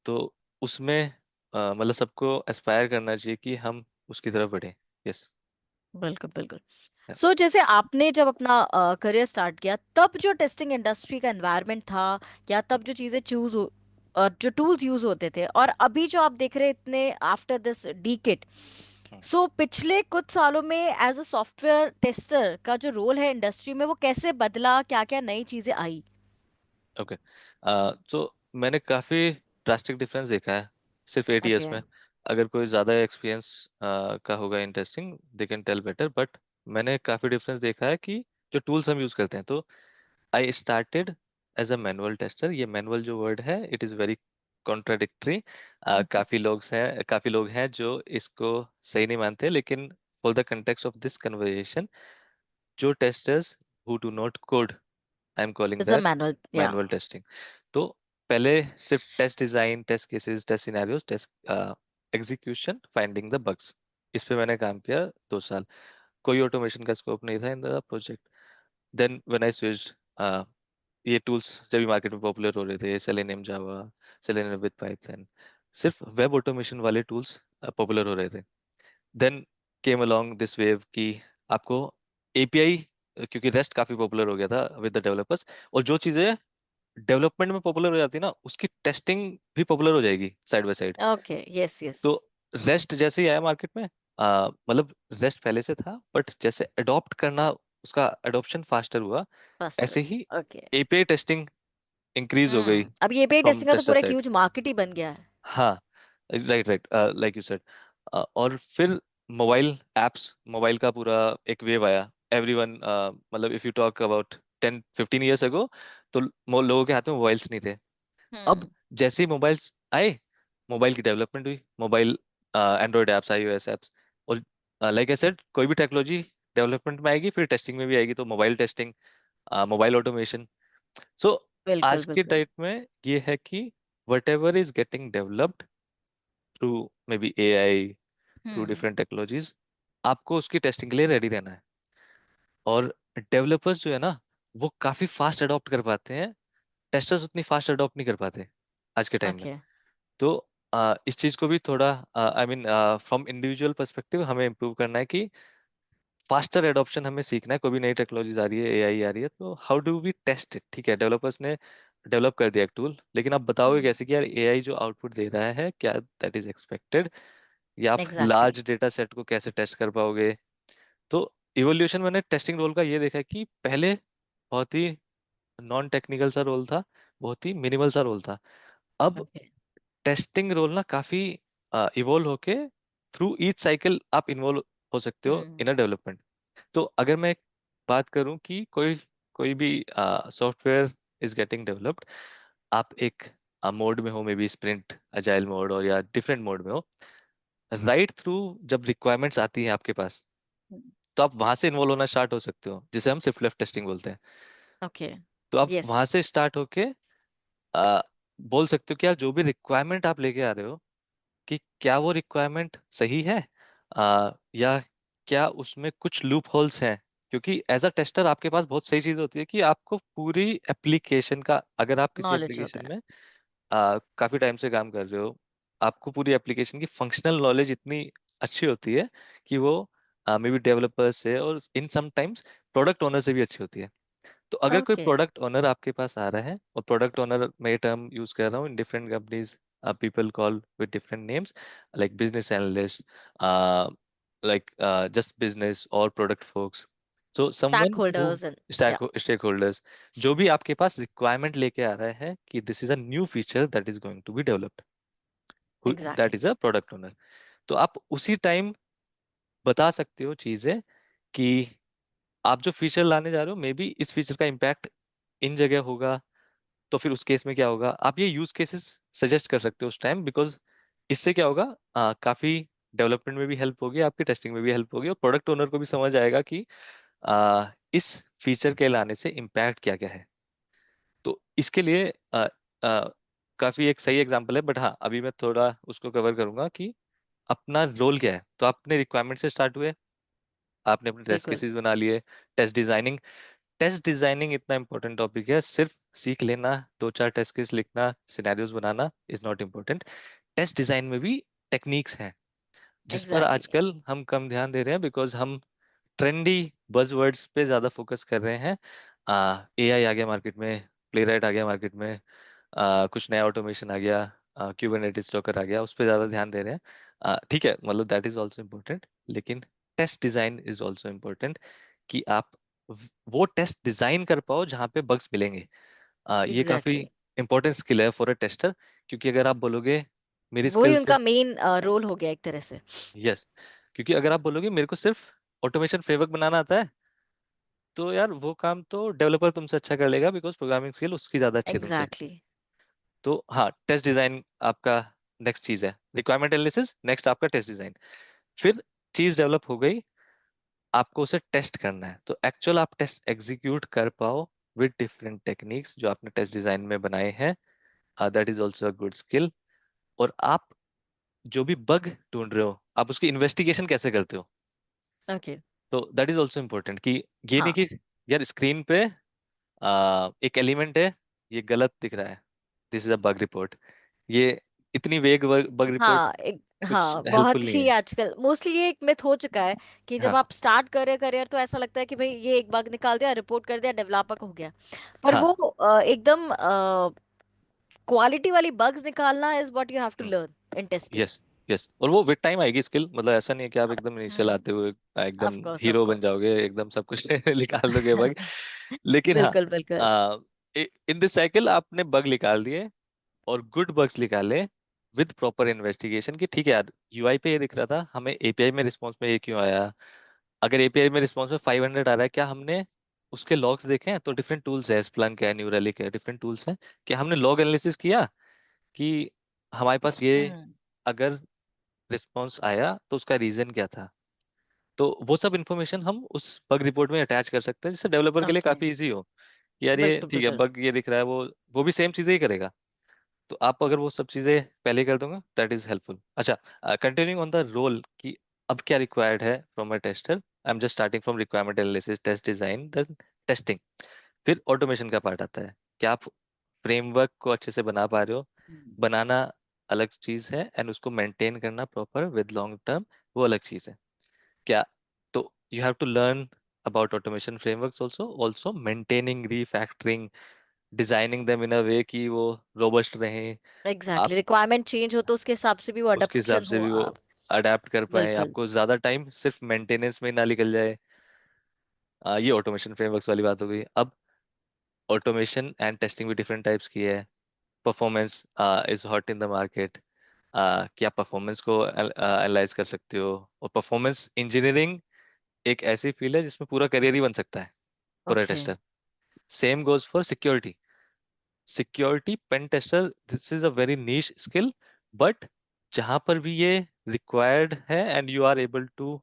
तो उसमें मतलब सबको एस्पायर करना चाहिए कि हम उसकी तरफ बढ़े। यस। बिल्कुल बिल्कुल। सो जैसे आपने जब अपना करियर स्टार्ट किया, तब जो टेस्टिंग इंडस्ट्री का एनवायरनमेंट था, या तब जो चीज़ें जो टूल्स यूज होते थे, और अभी जो आप देख रहे हैं इतने आफ्टर दिस डीकेड, सो पिछले कुछ सालों में एज अ सॉफ्टवेयर टेस्टर का जो रोल है इंडस्ट्री में, वो कैसे बदला, क्या क्या नई चीज़ें आई। ओके। तो मैंने काफी ड्रास्टिक डिफरेंस देखा है सिर्फ 8 years ओके। में। अगर कोई ज्यादा एक्सपीरियंस का होगा interesting, they can tell better, but मैंने काफी डिफरेंस देखा है कि जो टूल्स हम यूज करते हैं। तो I started as a manual tester. ये मैनुअल जो वर्ड है, इट इज वेरी कॉन्ट्राडिक्टरी। काफी लोग हैं जो इसको सही नहीं मानते, लेकिन for the context of this conversation, जो testers who do not code, I am calling It's a that manual. Yeah. Manual testing. तो पहले सिर्फ test design, test cases, test scenarios, test execution, finding the bugs, इस पे मैंने काम किया 2 साल। कोई ऑटोमेशन का स्कोप नहीं था in the project. Then when I switched, ये टूल्स जब भी मार्केट में पॉपुलर हो रहे थे, Selenium, Java, Selenium with Python, सिर्फ वेब ऑटोमेशन वाले टूल्स पॉपुलर हो रहे थे। Then came along this wave कि आपको एपीआई, क्योंकि रेस्ट काफी पॉपुलर हो गया था विद द डेवलपर्स, और जो चीजें डेवलपमेंट में पॉपुलर हो जाती है ना, उसकी टेस्टिंग भी पॉपुलर हो जाएगी side by side. Okay. Yes. तो Yes. रेस्ट जैसे ही आया मार्केट में, मतलब रेस्ट पहले से था, बट जैसे अडॉप्ट करना, उसका अडॉप्शन फास्टर हुआ, Faster. ऐसे ही Okay. एपीआई टेस्टिंग इंक्रीज हो गई अब ये पे फ्रॉम टेस्टिंग का तो टेस्टर पूरा एक साइड। ह्यूज मार्केट ही बन गया है। हाँ, right right, like you said. और फिर मोबाइल एप्स, मोबाइल का पूरा एक वेव आया। एवरीवन, मतलब if you talk about 10-15 years ago, तो लोगों के हाथ में मोबाइल्स नहीं थे। अब हम्म। जैसे ही मोबाइल्स आए, मोबाइल की डेवलपमेंट हुई, mobile Android apps, iOS apps, और लाइक आई सेड, कोई भी टेक्नोलॉजी डेवलपमेंट में आएगी फिर टेस्टिंग में भी आएगी, तो मोबाइल टेस्टिंग, मोबाइल ऑटोमेशन। सो बिल्कुल आज के बिल्कुल। टाइप में ये है कि whatever is getting developed through maybe AI, through hmm. different technologies, आपको उसकी टेस्टिंग के लिए रेडी रहना है। और डेवलपर्स जो है ना, वो काफी फास्ट अडॉप्ट कर पाते हैं, टेस्टर्स उतनी फास्ट अडॉप्ट नहीं कर पाते आज के टाइम में। ओके। तो इस चीज को भी थोड़ा, I mean, from individual perspective हमें इम्प्रूव करना है कि फास्टर एडॉप्शन हमें सीखना है। कोई भी नई टेक्नोलॉजीज आ रही है, एआई आ रही है, तो how do we test it? ठीक है, डेवलपर्स ने डेवलप कर दिया एक टूल, लेकिन आप बताओगे कैसे कि यार एआई जो आउटपुट दे रहा है, क्या दैट इज एक्सपेक्टेड? या आप एग्जैक्टली। लार्ज डेटा सेट को कैसे टेस्ट कर पाओगे? तो इवोल्यूशन मैंने टेस्टिंग रोल का ये देखा है कि पहले बहुत ही नॉन टेक्निकल सा रोल था, बहुत ही मिनिमल सा रोल था। अब ओके। टेस्टिंग रोल ना काफी इवोल्व होके थ्रू ईच साइकिल आप इन्वॉल्व हो सकते हो हम्म। इन अ डेवलपमेंट। तो अगर मैं बात करूं कि कोई कोई भी सॉफ्टवेयर इज गेटिंग डेवलप्ड, आप एक मोड में हो, may be sprint, agile mode, और या डिफरेंट मोड में हो, राइट थ्रू जब रिक्वायरमेंट्स आती हैं आपके पास, तो आप वहां से इन्वॉल्व होना स्टार्ट हो सकते हो, जिसे हम शिफ्ट लेफ्ट टेस्टिंग बोलते हैं। ओके। तो आप यस। वहां से स्टार्ट होके आ, बोल सकते हो कि यार जो भी रिक्वायरमेंट आप लेके आ रहे हो, कि क्या वो रिक्वायरमेंट सही है, या क्या उसमें कुछ लूप होल्स हैं। क्योंकि एज अ टेस्टर आपके पास बहुत सही चीज होती है कि आपको पूरी एप्लीकेशन का, अगर आप किसी नॉलेज होता एप्लीकेशन है। में काफी टाइम से काम कर रहे हो, आपको पूरी एप्लीकेशन की फंक्शनल नॉलेज इतनी अच्छी होती है कि वो मे बी डेवलपर से, और इन सम टाइम्स प्रोडक्ट ओनर से भी अच्छी होती है। तो अगर कोई ओके। प्रोडक्ट ओनर आपके पास आ रहा है, और प्रोडक्ट ओनर मैं ये टर्म यूज कर रहा हूँ in different companies, people call with different names, like business analyst, like just business और product folks, so stake someone who, holders and yeah. Stake holders, जो भी आपके पास रिक्वायरमेंट लेके आ रहा है कि this is a new feature that is going to be developed, that exactly. Is a product owner. तो आप उसी टाइम बता सकते हो चीजें कि आप जो फीचर लाने जा रहे हो, मे बी इस फीचर का इम्पैक्ट इन जगह होगा, तो फिर उस केस में क्या होगा, आप ये यूज केसेस सजेस्ट कर सकते हो उस टाइम, बिकॉज इससे क्या होगा, काफी डेवलपमेंट में भी हेल्प होगी, आपकी टेस्टिंग में भी हेल्प होगी, और प्रोडक्ट ओनर को भी समझ आएगा कि इस फीचर के लाने से इम्पैक्ट क्या क्या है। तो इसके लिए काफी एक सही एग्जांपल है, बट हाँ, अभी मैं थोड़ा उसको कवर करूंगा कि अपना रोल क्या है। तो आप अपने रिक्वायरमेंट से स्टार्ट हुए, आपने अपने टेस्ट बिल्कुल। केसेस बना लिए, टेस्ट डिजाइनिंग इतना इंपॉर्टेंट टॉपिक है, सिर्फ सीख लेना, 2-4 टेस्ट केस लिखना, सिनेरियोज बनाना is not important. Test design में भी टेक्निक्स हैं, जिस पर एग्जैक्टली। आजकल हम कम ध्यान दे रहे हैं, बिकॉज हम ट्रेंडी बजवर्ड्स पे ज्यादा फोकस कर रहे हैं। एआई आ गया मार्केट में, प्लेराइट आ गया मार्केट में, कुछ नया ऑटोमेशन आ गया, क्यूबरनेटिस डॉकर आ गया, उस पर ज्यादा ध्यान दे रहे हैं। ठीक है, मतलब दैट इज ऑल्सो इम्पोर्टेंट, लेकिन test design is also important, कि आप वो टेस्ट डिजाइन कर पाओ जहाँ पे बग्स मिलेंगे। ये काफी एग्जैक्टली। इंपॉर्टेंट स्किल है फॉर अ टेस्टर, क्योंकि अगर आप बोलोगे मेरी वही स्किल उनका सिर्फ, मेन रोल हो गया एक तरह से। यस, क्योंकि अगर आप बोलोगे मेरे को सिर्फ ऑटोमेशन फ्रेमवर्क बनाना आता है, तो यार वो काम तो डेवलपर तुमसे अच्छा कर लेगा, बिकॉज प्रोग्रामिंग स्किल उसकी ज्यादा अच्छी है तुमसे। एग्जैक्टली। तो हाँ, टेस्ट डिजाइन आपका नेक्स्ट चीज है, रिक्वायरमेंट एनालिसिस नेक्स्ट आपका टेस्ट डिजाइन। फिर चीज डेवलप हो गई, आपको उसे टेस्ट करना है, तो एक्चुअल आप टेस्ट एग्जीक्यूट कर पाओ, विद डिफरेंट टेक्निक्स जो आपने टेस्ट डिजाइन में बनाए हैं, that is also a good skill. और आप जो भी बग ढूंढ रहे हो, आप उसकी इन्वेस्टिगेशन कैसे करते हो, ओके। तो दैट इज ऑल्सो इम्पोर्टेंट। कि ये नहीं हाँ कि यार स्क्रीन पे एक एलिमेंट है, ये गलत दिख रहा है, this is a bug report, ये इतनी वेग बग रिपोर्ट हाँ कुछ हाँ, हेल्पफुल बहुत नहीं ही है। आजकल मोस्टली ये एक मिथ हो चुका है कि जब हाँ आप स्टार्ट कर रहे करियर तो ऐसा लगता है कि भाई ये एक बग निकाल दिया, रिपोर्ट कर दिया, डेवलपर हो गया। पर हाँ। वो एकदम क्वालिटी वाली बग्स निकालना is what you have to learn in testing. Yes yes, और वो विद टाइम आएगी स्किल, मतलब ऐसा नहीं है कि आप एकदम इनिशियल हम्म। आते हुए ऑफ एकदम कोर्स ऑफ हीरो बन कोर्स। जाओगे, एकदम सब कुछ निकाल दोगे बग। लेकिन हाँ, बिल्कुल बिल्कुल। इन दिस साइकिल आपने बग निकाल दिए और गुड बग्स निकाले विद प्रॉपर इन्वेस्टिगेशन। कि ठीक है यार, यूआई पे ये दिख रहा था, हमें एपीआई में रिस्पॉन्स में ये क्यों आया, अगर एपीआई में रिस्पॉन्स में 500 आ रहा है, क्या हमने उसके लॉग्स देखे हैं? तो डिफरेंट टूल्स है, स्प्लंक है, न्यूरेलिक है, डिफरेंट टूल्स हैं। कि हमने लॉग एनालिसिस किया कि हमारे पास ये हम्म। अगर रिस्पॉन्स आया तो उसका रीजन क्या था। तो वो सब इन्फॉर्मेशन हम उस बग रिपोर्ट में अटैच कर सकते हैं, जिससे डेवलपर के लिए ओके। काफी इजी हो कि यार ये बिल्कुल ठीक है, बिल्कुल। बग ये दिख रहा है, वो भी सेम चीजें ही करेगा। तो आप अगर वो सब चीजें पहले ही कर दोगे, दैट इज हेल्पफुल। अच्छा, कंटिन्यूइंग ऑन द रोल कि अब क्या रिक्वायर्ड है from a tester. I am just starting from requirement analysis, test design, then testing. फिर ऑटोमेशन का पार्ट आता है कि आप फ्रेमवर्क को अच्छे से बना पा रहे हो। हम्म। बनाना अलग चीज है, एंड उसको मेंटेन करना प्रॉपर विद लॉन्ग टर्म, वो अलग चीज है। क्या, तो you have to learn about automation frameworks also, also maintaining, refactoring, designing them in a way कि वो रोबस्ट रहें। एग्जैक्टली, रिक्वायरमेंट चेंज हो तो उसके हिसाब से भी वो उसके हिसाब अडेप्शन से हो भी वो आप। अडेप्ट कर पाए, बिल्कुल। आपको ज्यादा टाइम सिर्फ मेंटेनेंस में ही ना निकल जाए। ये ऑटोमेशन फ्रेमवर्क्स वाली बात हो गई। अब ऑटोमेशन एंड टेस्टिंग भी डिफरेंट टाइप्स की है। Performance is hot in the market. क्या परफॉर्मेंस को एनालाइज कर सकते हो। और परफॉर्मेंस इंजीनियरिंग एक ऐसी फील्ड है जिसमें पूरा करियर ही बन सकता है for a okay. Tester. Same goes for security. Security pen tester, this is a very niche skill, but जहां पर भी ये रिक्वायर्ड है and you are able to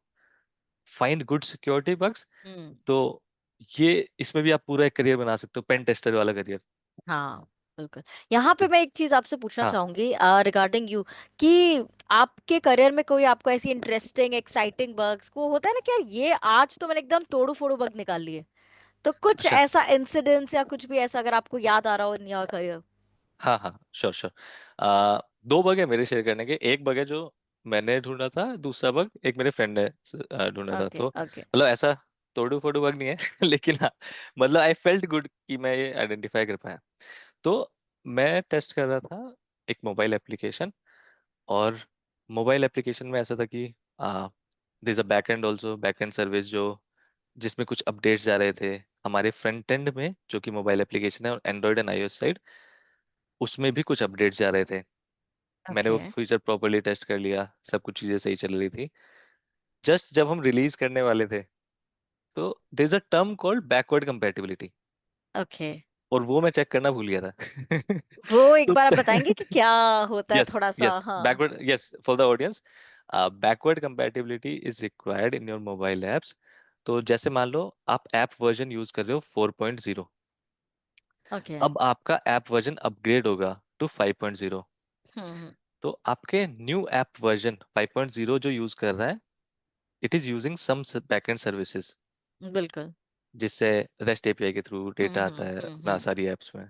find good security bugs, hmm. तो ये इसमें भी आप पूरा एक करियर बना सकते हो, पेन टेस्टर वाला करियर। हाँ बिल्कुल। यहाँ पे मैं एक चीज आपसे पूछना हाँ। चाहूंगी रिगार्डिंग यू, कि आपके करियर में कोई आपको ऐसी इंटरेस्टिंग एक्साइटिंग बग्स को होता है ना कि यार ये आज तो मैंने एकदम तोड़ू फोड़ू बग निकाल लिए, तो कुछ अच्छा। ऐसा इंसिडेंस या कुछ भी ऐसा अगर आपको याद आ रहा हो इन योर करियर। हाँ हाँ, श्योर श्योर। दो बग है मेरे शेयर करने के। एक बग है जो मैंने ढूंढा था, दूसरा बग एक मेरे फ्रेंड ने ढूंढा था। ओके तो ओके। मतलब ऐसा तोड़ू फोड़ू बग नहीं है लेकिन हाँ, मतलब आई फेल्ट गुड कि मैं ये आइडेंटिफाई कर पाया। तो मैं टेस्ट कर रहा था एक मोबाइल एप्लीकेशन। और मोबाइल एप्लीकेशन में ऐसा था कि this a back and also, back and service जो जिसमें कुछ अपडेट्स जा रहे थे हमारे फ्रंट एंड में, जो कि मोबाइल एप्लीकेशन है और एंड्रॉयड एंड आईओएस साइड, उसमें भी कुछ अपडेट्स जा रहे थे। मैंने वो ओके फीचर प्रॉपर्ली टेस्ट कर लिया, सब कुछ चीज़ें सही चल रही थी। जस्ट जब हम रिलीज करने वाले थे, तो there is a term called backward compatibility, okay. और वो मैं चेक करना भूल गया था वो एक तो बार आप बताएंगे कि क्या होता है यस थोड़ा सा, यस, हाँ। Backward, yes, for the audience, backward compatibility is required in your mobile apps. तो जैसे मान लो आप ऐप वर्जन यूज कर रहे हो 4.0, ओके। अब आपका ऐप वर्जन अपग्रेड होगा टू 5.0। हम्म। तो आपके न्यू ऐप वर्जन 5.0 जो यूज कर रहा है, it is using some backend services, बिल्कुल। जिससे रेस्ट एपीआई के थ्रू डेटा आता है ना हम्म। सारी एप्स में।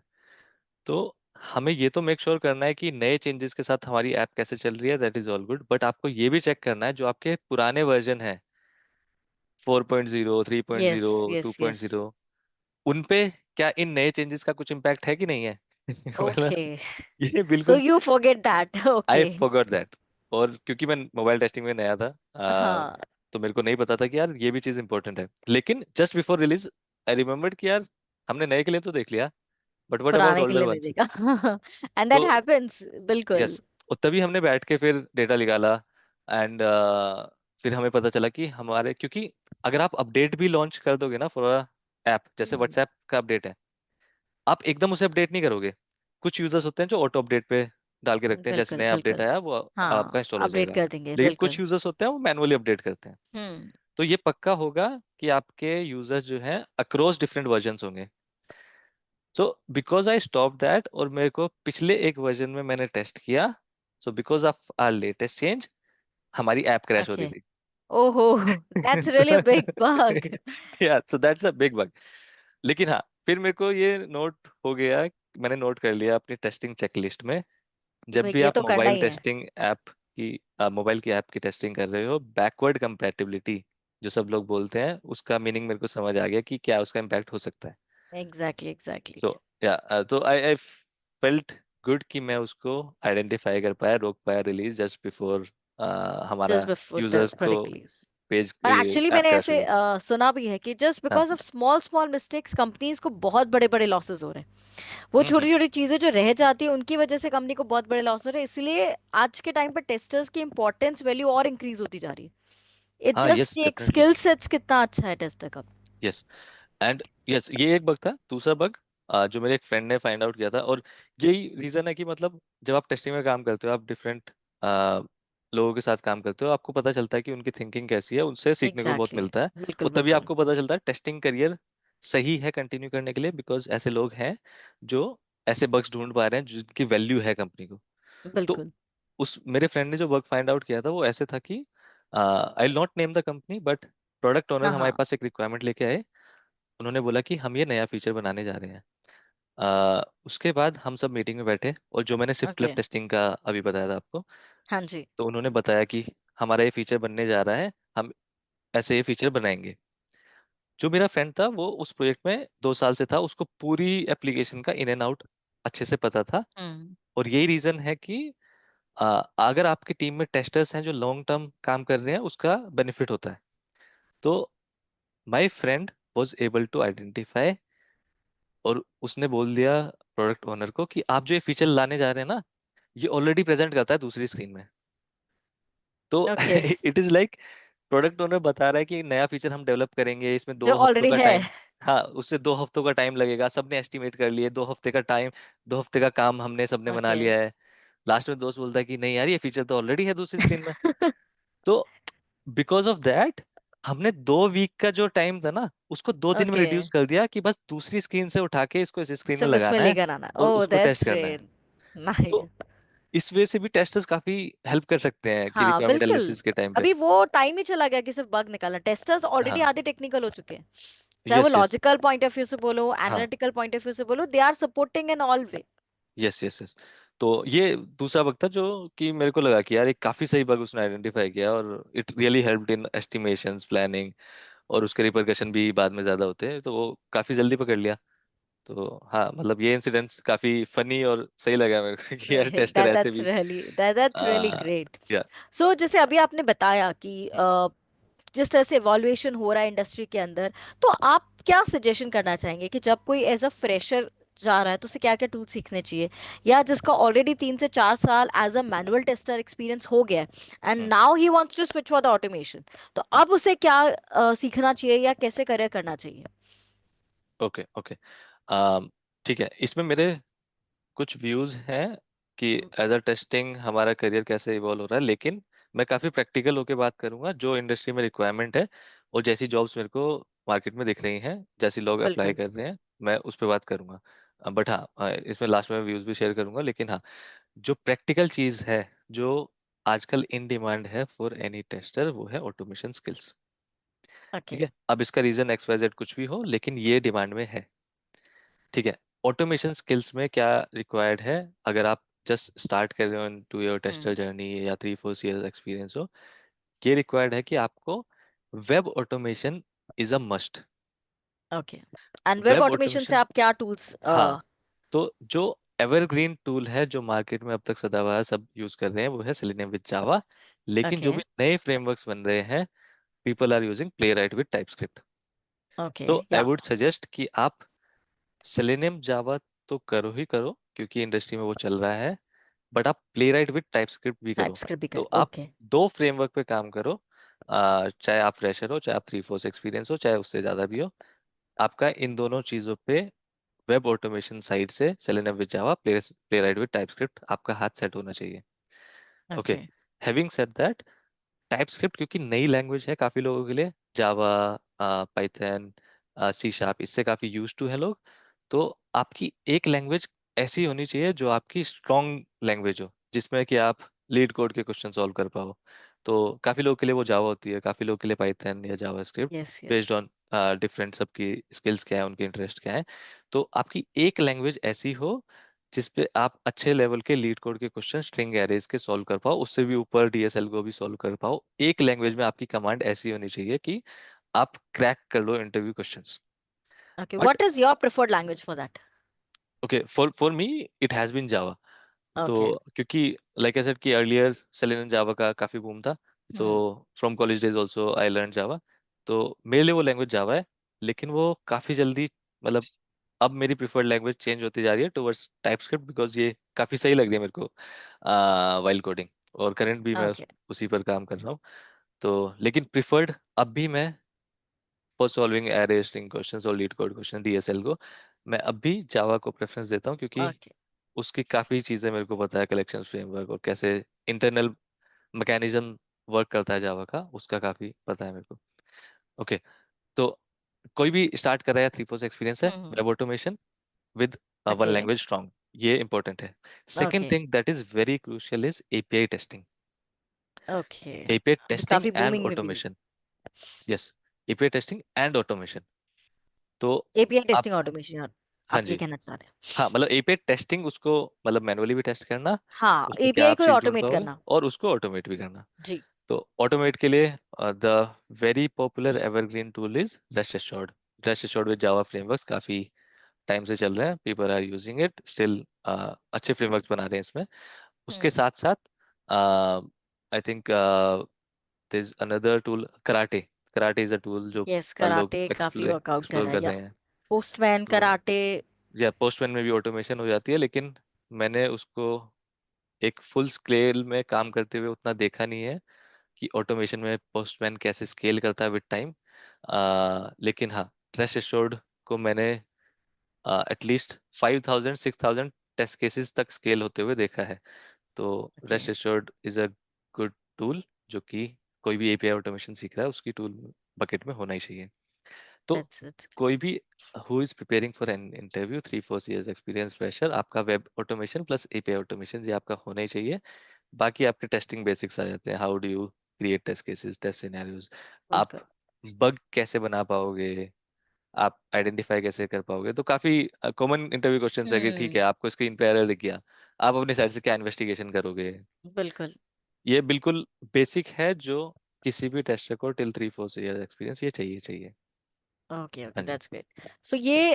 तो हमें ये तो मेक श्योर करना है कि नए चेंजेस के साथ हमारी ऐप कैसे चल रही है, that is all good, but आपको ये भी चेक करना है जो आपके पुराने वर्जन है, 4.0, यस 3.0, यस यस। 2.0, उन पे क्या इन नए चेंजेस का कुछ इम्पैक्ट है कि नहीं है मतलब ओके। ये सो बिल्कुल, you forget that. I okay. Forgot that. और क्योंकि मैं मोबाइल टेस्टिंग में नया था, हाँ, तो मेरे को नहीं पता था कि यार ये भी चीज़ इंपॉर्टेंट है। लेकिन जस्ट बिफोर रिलीज आई रिमेम्बर्ड कि यार हमने नए के लिए तो देख लिया, बट व्हाट अबाउट पुराने के ओल्डर लिए नहीं वंस। देखा एंड तो दैट हैपेंस। बिल्कुल। यस, और तभी हमने बैठ के फिर डेटा निकाला। एंड फिर हमें पता चला कि हमारे, क्योंकि अगर आप अपडेट भी लॉन्च कर दोगे ना फॉर ऐप, जैसे हम्म। व्हाट्सएप का अपडेट है, आप एकदम उसे अपडेट नहीं करोगे। कुछ यूजर्स होते हैं जो ऑटो अपडेट पे डाल के रखते हैं, जैसे बिल्कुल नया अपडेट बिल्कुल। आया वो आपका हाँ, इंस्टॉल हो अपडेट जाएगा। कर देंगे लेकिन कुछ बिल्कुल। यूजर्स होते हैं वो मैनुअली अपडेट करते हैं। हम्म। तो ये पक्का होगा कि आपके यूजर्स जो हैं अक्रॉस डिफरेंट वर्जन्स होंगे। So because I stop that, और मेरे को पिछले एक वर्जन में मैंने टेस्ट किया, so because of our latest change हमारी ऐप क्रैश हो रही ओके। थी। ओहो, that's really a big bug. Yeah so that's a big bug. लेकिन हाँ, फिर मेरे को ये नोट हो गया, मैंने नोट कर लिया अपनी टेस्टिंग चेकलिस्ट में, कि जब भाई भी ये आप तो करना मोबाइल ही है। टेस्टिंग ऐप की मोबाइल की ऐप की टेस्टिंग कर रहे हो, बैकवर्ड कंपैटिबिलिटी जो सब लोग बोलते हैं, उसका मीनिंग मेरे को समझ आ गया कि क्या उसका इम्पैक्ट हो सकता है। Exactly exactly. तो या तो आई फेल्ट गुड कि मैं उसको आइडेंटिफाई कर पाया, रोक पाया रिलीज जस्ट बिफोर हमारा जस्ट बिफोर द यूजर्स को प्रोडक्ट रिलीज। पेज और एक्चुअली ऐप मैंने क्रैश हो ऐसे गया था। सुना भी है कि जस्ट हाँ। Because of small small mistakes companies को बहुत बड़े बड़े लॉसेस हो रहे हैं। वो हम्म। छोटी छोटी चीजें जो रह जाती है उनकी वजह से कंपनी को बहुत बड़े लॉस हो रहे हैं, इसलिए आज के टाइम पर टेस्टर्स की इंपॉर्टेंस वैल्यू और इंक्रीज होती जा रही है। इट्स हाँ, जस्ट यस कि एक डेफिनेटली। स्किल सेट्स कितना अच्छा है टेस्टर का। यस। एंड यस, ये एक बग था। दूसरा बग जो मेरे एक फ्रेंड ने फाइंड आउट किया था, और यही रीजन है कि मतलब जब आप टेस्टिंग में काम करते हो, आप डिफरेंट लोगों के साथ काम करते हो, आपको पता चलता है कि उनकी थिंकिंग कैसी है, उनसे सीखने को बहुत एग्जैक्टली मिलता है। बिल्कुल और तभी बिल्कुल। आपको पता चलता है टेस्टिंग करियर सही है कंटिन्यू करने के लिए, बिकॉज ऐसे लोग हैं जो ऐसे बग्स ढूंढ पा रहे हैं जिनकी वैल्यू है कंपनी को। तो बिल्कुल। उस मेरे फ्रेंड ने जो बग फाइंड आउट किया था वो ऐसे था कि आई will not name the company, but product owner हाँ हमारे हाँ। पास एक रिक्वायरमेंट लेके आए। उन्होंने बोला कि हम ये नया फीचर बनाने जा रहे हैं। उसके बाद हम सब मीटिंग में बैठे, और जो मैंने सिर्फ क्लिप ओके। टेस्टिंग का अभी बताया था आपको, हाँ जी। तो उन्होंने बताया कि हमारा ये फीचर बनने जा रहा है, हम ऐसे ये फीचर बनाएंगे। जो मेरा फ्रेंड था वो उस प्रोजेक्ट में 2 साल से था, उसको पूरी एप्लीकेशन का इन एंड आउट अच्छे से पता था। हम्म। और यही रीजन है कि अगर आपकी टीम में टेस्टर्स हैं जो लॉन्ग टर्म काम कर रहे हैं, उसका बेनिफिट होता है। तो my friend was able to identify, और उसने बोल दिया प्रोडक्ट ओनर को कि आप जो ये फीचर लाने जा रहे हैं ना, ये ऑलरेडी प्रेजेंट करता है दूसरी स्क्रीन में। तो okay. It is like product owner बता रहा है कि नया फीचर हम डेवलप करेंगे, इसमें जो 2 हफ्तों ऑलरेडी का है। टाइम। हाँ, उससे 2 हफ्तों का टाइम लगेगा, सबने एस्टिमेट कर लिए 2 हफ्ते का टाइम, 2 हफ्ते का काम हमने सबने बना ओके। लिया है। लास्ट में दोस्त बोलता है कि नहीं यार, ये फीचर तो ऑलरेडी है दूसरी स्क्रीन में। तो बिकॉज ऑफ दैट हमने 2 वीक का जो टाइम था ना, उसको 2 दिन में ओके। रिड्यूस कर दिया कि बस दूसरी स्क्रीन से उठा के इसको इस स्क्रीन में सिर्फ इसमें लगाना है लेकर आना, और ओह उसको टेस्ट दैट्स करना है। ग्रेट। तो नाइस। इस वे से भी टेस्टर्स काफी हेल्प कर सकते हैं कि हाँ रिक्वायरमेंट बिल्कुल। एनालिसिस के टाइम पे। अभी वो टाइम ही चला गया कि सिर्फ बग निकालना, टेस्टर्स ऑलरेडी हाँ। आधे टेक्निकल हो चुके हैं। चाहे वो yes yes. Logical point of view से बोलो, हाँ। एनालिटिकल पॉइंट ऑफ व्यू से बोलो, they are supporting in all way. Yes yes yes. तो ये दूसरा बग था जो कि मेरे को लगा कि यार एक काफी सही बग उसने आइडेंटिफाई किया, और it really helped in estimations planning, और उसके रिपरकशन भी बाद में ज्यादा होते हैं, तो वो काफी जल्दी पकड़ लिया। तो हाँ, मतलब ये इंसिडेंट्स काफी फनी और सही लगा मेरे को कि यार टेस्टर दैट ऐसे दैट्स भी। Really that's really ah, great. Yeah. So जैसे अभी आपने बताया कि जिस तरह से इवॉल्यूएशन हो रहा है इंडस्ट्री के अंदर, तो आप क्या सजेशन करना चाहेंगे कि जब कोई एज अ फ्रेशर जा रहा है तो उसे क्या क्या टूल सीखने चाहिए, या जिसका ऑलरेडी 3 से 4 साल as a manual tester experience हो गया है and now he wants to switch for the automation, तो अब उसे क्या सीखना चाहिए या कैसे करियर करना चाहिए? Okay okay. ठीक है, इसमें मेरे कुछ व्यूज हैं कि एज अ टेस्टिंग हमारा करियर कैसे इवॉल्व हो रहा है, लेकिन मैं काफी प्रैक्टिकल होके बात करूंगा, जो इंडस्ट्री में रिक्वायरमेंट है और जैसी जॉब्स मेरे को मार्केट में दिख रही हैं, जैसी लोग अप्लाई बिल्कुल। कर रहे हैं, मैं उस पर बात करूंगा। बट हाँ, इसमें लास्ट में व्यूज भी शेयर करूंगा, लेकिन हाँ, जो प्रैक्टिकल चीज है जो आजकल इन डिमांड है फॉर एनी टेस्टर, वो है ऑटोमेशन स्किल्स। ओके। ठीक है, अब इसका रीजन एक्स वाई जेड कुछ भी हो, लेकिन ये डिमांड में है। ठीक है, ऑटोमेशन स्किल्स में क्या रिक्वायर्ड है? अगर आप जस्ट स्टार्ट कर रहे हो to your tester hmm. Journey, या 3-4 ईयर एक्सपीरियंस हो, ये रिक्वायर्ड है कि आपको web automation is a must. Okay. And web web automation से ऑटोमेशन, आप क्या टूल्स? हाँ, तो जो एवरग्रीन टूल है जो मार्केट में अब तक सदाबहार सब यूज कर रहे हैं, वो है सेलेनियम विद जावा। लेकिन जो ओके। भी नए फ्रेमवर्क्स बन रहे हैं, people are using Playwright with TypeScript. Okay. तो आई या। वुड सजेस्ट कि आप सेलेनियम जावा तो करो ही करो, क्योंकि इंडस्ट्री में वो चल रहा है, बट आप प्ले राइट विद टाइपस्क्रिप्ट भी करो। टाइपस्क्रिप्ट भी तो कर, आप ओके। दो फ्रेमवर्क पे काम करो। चाहे आप फ्रेशर हो, चाहे आप 3-4 से एक्सपीरियंस हो, चाहे उससे ज़्यादा भी हो, आपका इन दोनों चीज़ों पे वेब ऑटोमेशन साइड से selenium with Java, play right with TypeScript आपका हाथ सेट होना चाहिए। Okay. Okay. Having said that, TypeScript क्योंकि नई लैंग्वेज है काफ़ी लोगों के लिए, जावा, पाइथन, सी शार्प, इससे काफ़ी यूज टू है लोग, तो आपकी एक लैंग्वेज ऐसी होनी चाहिए जो आपकी स्ट्रॉन्ग लैंग्वेज हो, जिसमें कि आप लीड कोड के क्वेश्चन सॉल्व कर पाओ। तो काफी लोगों के लिए वो जावा होती है, काफी लोगों के लिए पाइथन या JavaScript, yes yes. Based on different सबकी स्किल्स क्या है, उनके इंटरेस्ट क्या है। तो आपकी एक लैंग्वेज ऐसी हो जिसपे आप अच्छे लेवल के लीड कोड के क्वेश्चन स्ट्रिंग एरेज के सॉल्व कर पाओ, उससे भी ऊपर डीएसएल को भी सॉल्व कर पाओ। एक लैंग्वेज में आपकी कमांड ऐसी होनी चाहिए कि आप क्रैक कर लो interview questions. Okay, but what is your preferred language for that? Okay, for me it has been Java. तो ओके। क्योंकि लाइक आई सेड कि अर्लियर सेलेनियम जावा का काफी बूम था, तो hmm. From college days also I learn Java. तो मेरे लिए वो लैंग्वेज जावा है, लेकिन वो काफी जल्दी, मतलब अब मेरी प्रिफर्ड लैंग्वेज चेंज होती जा रही है टुवर्ड्स टाइपस्क्रिप्ट, बिकॉज ये काफी सही लग रही है मेरे को वाइल कोडिंग। और करंट भी मैं ओके। उसी पर काम कर रहा हूँ। तो लेकिन प्रिफर्ड अब भी मैं for solving array string questions और लीड कोड क्वेश्चन डीएसएल को, मैं अब भी जावा को प्रेफरेंस देता हूँ, क्योंकि ओके। उसकी काफी चीजें मेरे को पता है, कलेक्शन फ्रेमवर्क और कैसे इंटरनल मैकेनिज्म वर्क करता है जावा का, उसका काफी पता है मेरे को। ओके, तो कोई भी स्टार्ट कर रहा है 3-4 से एक्सपीरियंस है hmm. Web automation with one okay. Language strong, ये इंपॉर्टेंट है। Second okay. Thing that is very crucial is API testing. Okay. API अभी टेस्टिंग काफी एंड बूमिंग में भी। Automation. Yes, API testing and automation. तो एपीआई आप, टेस्टिंग ऑटोमेशन, हाँ आप ये जी, कहना चाह रहे हैं? हाँ मतलब एपीआई टेस्टिंग, उसको मतलब मैनुअली भी टेस्ट करना, हाँ, उसमें क्या एपीआई आप को चीज ढूंढ ऑटोमेट पाओगे, करना। और उसको ऑटोमेट भी करना। जी। तो ऑटोमेट के लिए the very popular evergreen tool is REST Assured. REST Assured with Java frameworks काफी टाइम से चल रहे हैं, people are using it still, अच्छे फ्रेमवर्क्स बना रहे हैं इसमें। उसके हम्म। साथ साथ I think this another tool, Karate. Karate is a tool जो यस, लोग कराटे काफी एक्सप्लोर वर्कआउट कर एक्सप्लोर रहा है, कर या रहे हैं। पोस्टमैन तो कराटे। या पोस्टमैन में भी ऑटोमेशन हो जाती है, लेकिन मैंने उसको एक फुल स्केल में काम करते हुए उतना देखा नहीं है कि ऑटोमेशन में पोस्टमैन कैसे स्केल करता है विद टाइम। लेकिन हाँ, ट्रस्ट एश्योर्ड को मैंने एटलीस्ट 5,000 6,000 टेस्ट केसेस तक स्केल होते हुए देखा है। तो okay. Rest assured is a good tool, जो कि कोई भी एपीआई ऑटोमेशन सीख रहा है उसकी टूल बकेट में होना ही चाहिए। तो दैट्स कोई भी who is preparing for an interview, 3-4 years experience fresher, आपका web automation plus API automation ये आपका होना ही चाहिए। बाकी आपके टेस्टिंग बेसिक्स आ जाते हैं, how do you create test cases, test scenarios, आप बिल्कुल। बग कैसे बना पाओगे, आप आइडेंटिफाई कैसे कर पाओगे। तो काफी कॉमन इंटरव्यू क्वेश्चन है कि ठीक है, हम्म। आपको स्क्रीन पे एरर दिख गया, आप अपनी साइड से क्या इन्वेस्टिगेशन करोगे। बिल्कुल। ये बिल्कुल बेसिक है, जो किसी भी टेस्टर को टिल 3-4 years एक्सपीरियंस ये चाहिए चाहिए। ओके ओके, हाँ जी। That's great. सो ये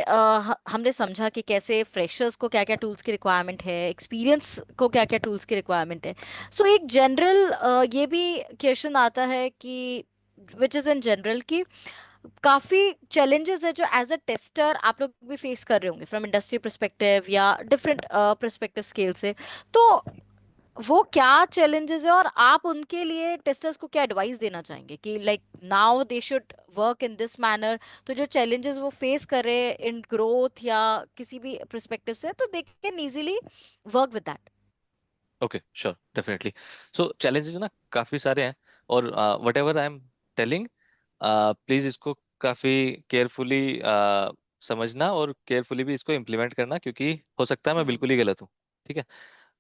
हमने समझा कि कैसे फ्रेशर्स को क्या क्या टूल्स की रिक्वायरमेंट है, एक्सपीरियंस को क्या क्या टूल्स की रिक्वायरमेंट है। सो एक जनरल ये भी क्वेश्चन आता है कि विच इज़ इन जनरल कि काफी चैलेंजेस है जो एज अ टेस्टर आप लोग भी फेस कर रहे होंगे फ्रॉम इंडस्ट्री परस्पेक्टिव या डिफरेंट परस्पेक्टिव स्केल से। तो वो क्या चैलेंजेस है और आप उनके लिए टेस्टर्स को क्या एडवाइस देना चाहेंगे कि like now they should work in this manner? तो जो चैलेंजेस वो फेस कर रहे हैं इन ग्रोथ या किसी भी परस्पेक्टिव से, तो they can easily work with that. Okay, sure, definitely. So challenges ना काफी सारे हैं, और what ever I am telling, please इसको काफी केयरफुली समझना, और केयरफुली भी इसको इम्प्लीमेंट करना, क्योंकि हो सकता है मैं हम्म। बिल्कुल ही गलत हूँ। ठीक है,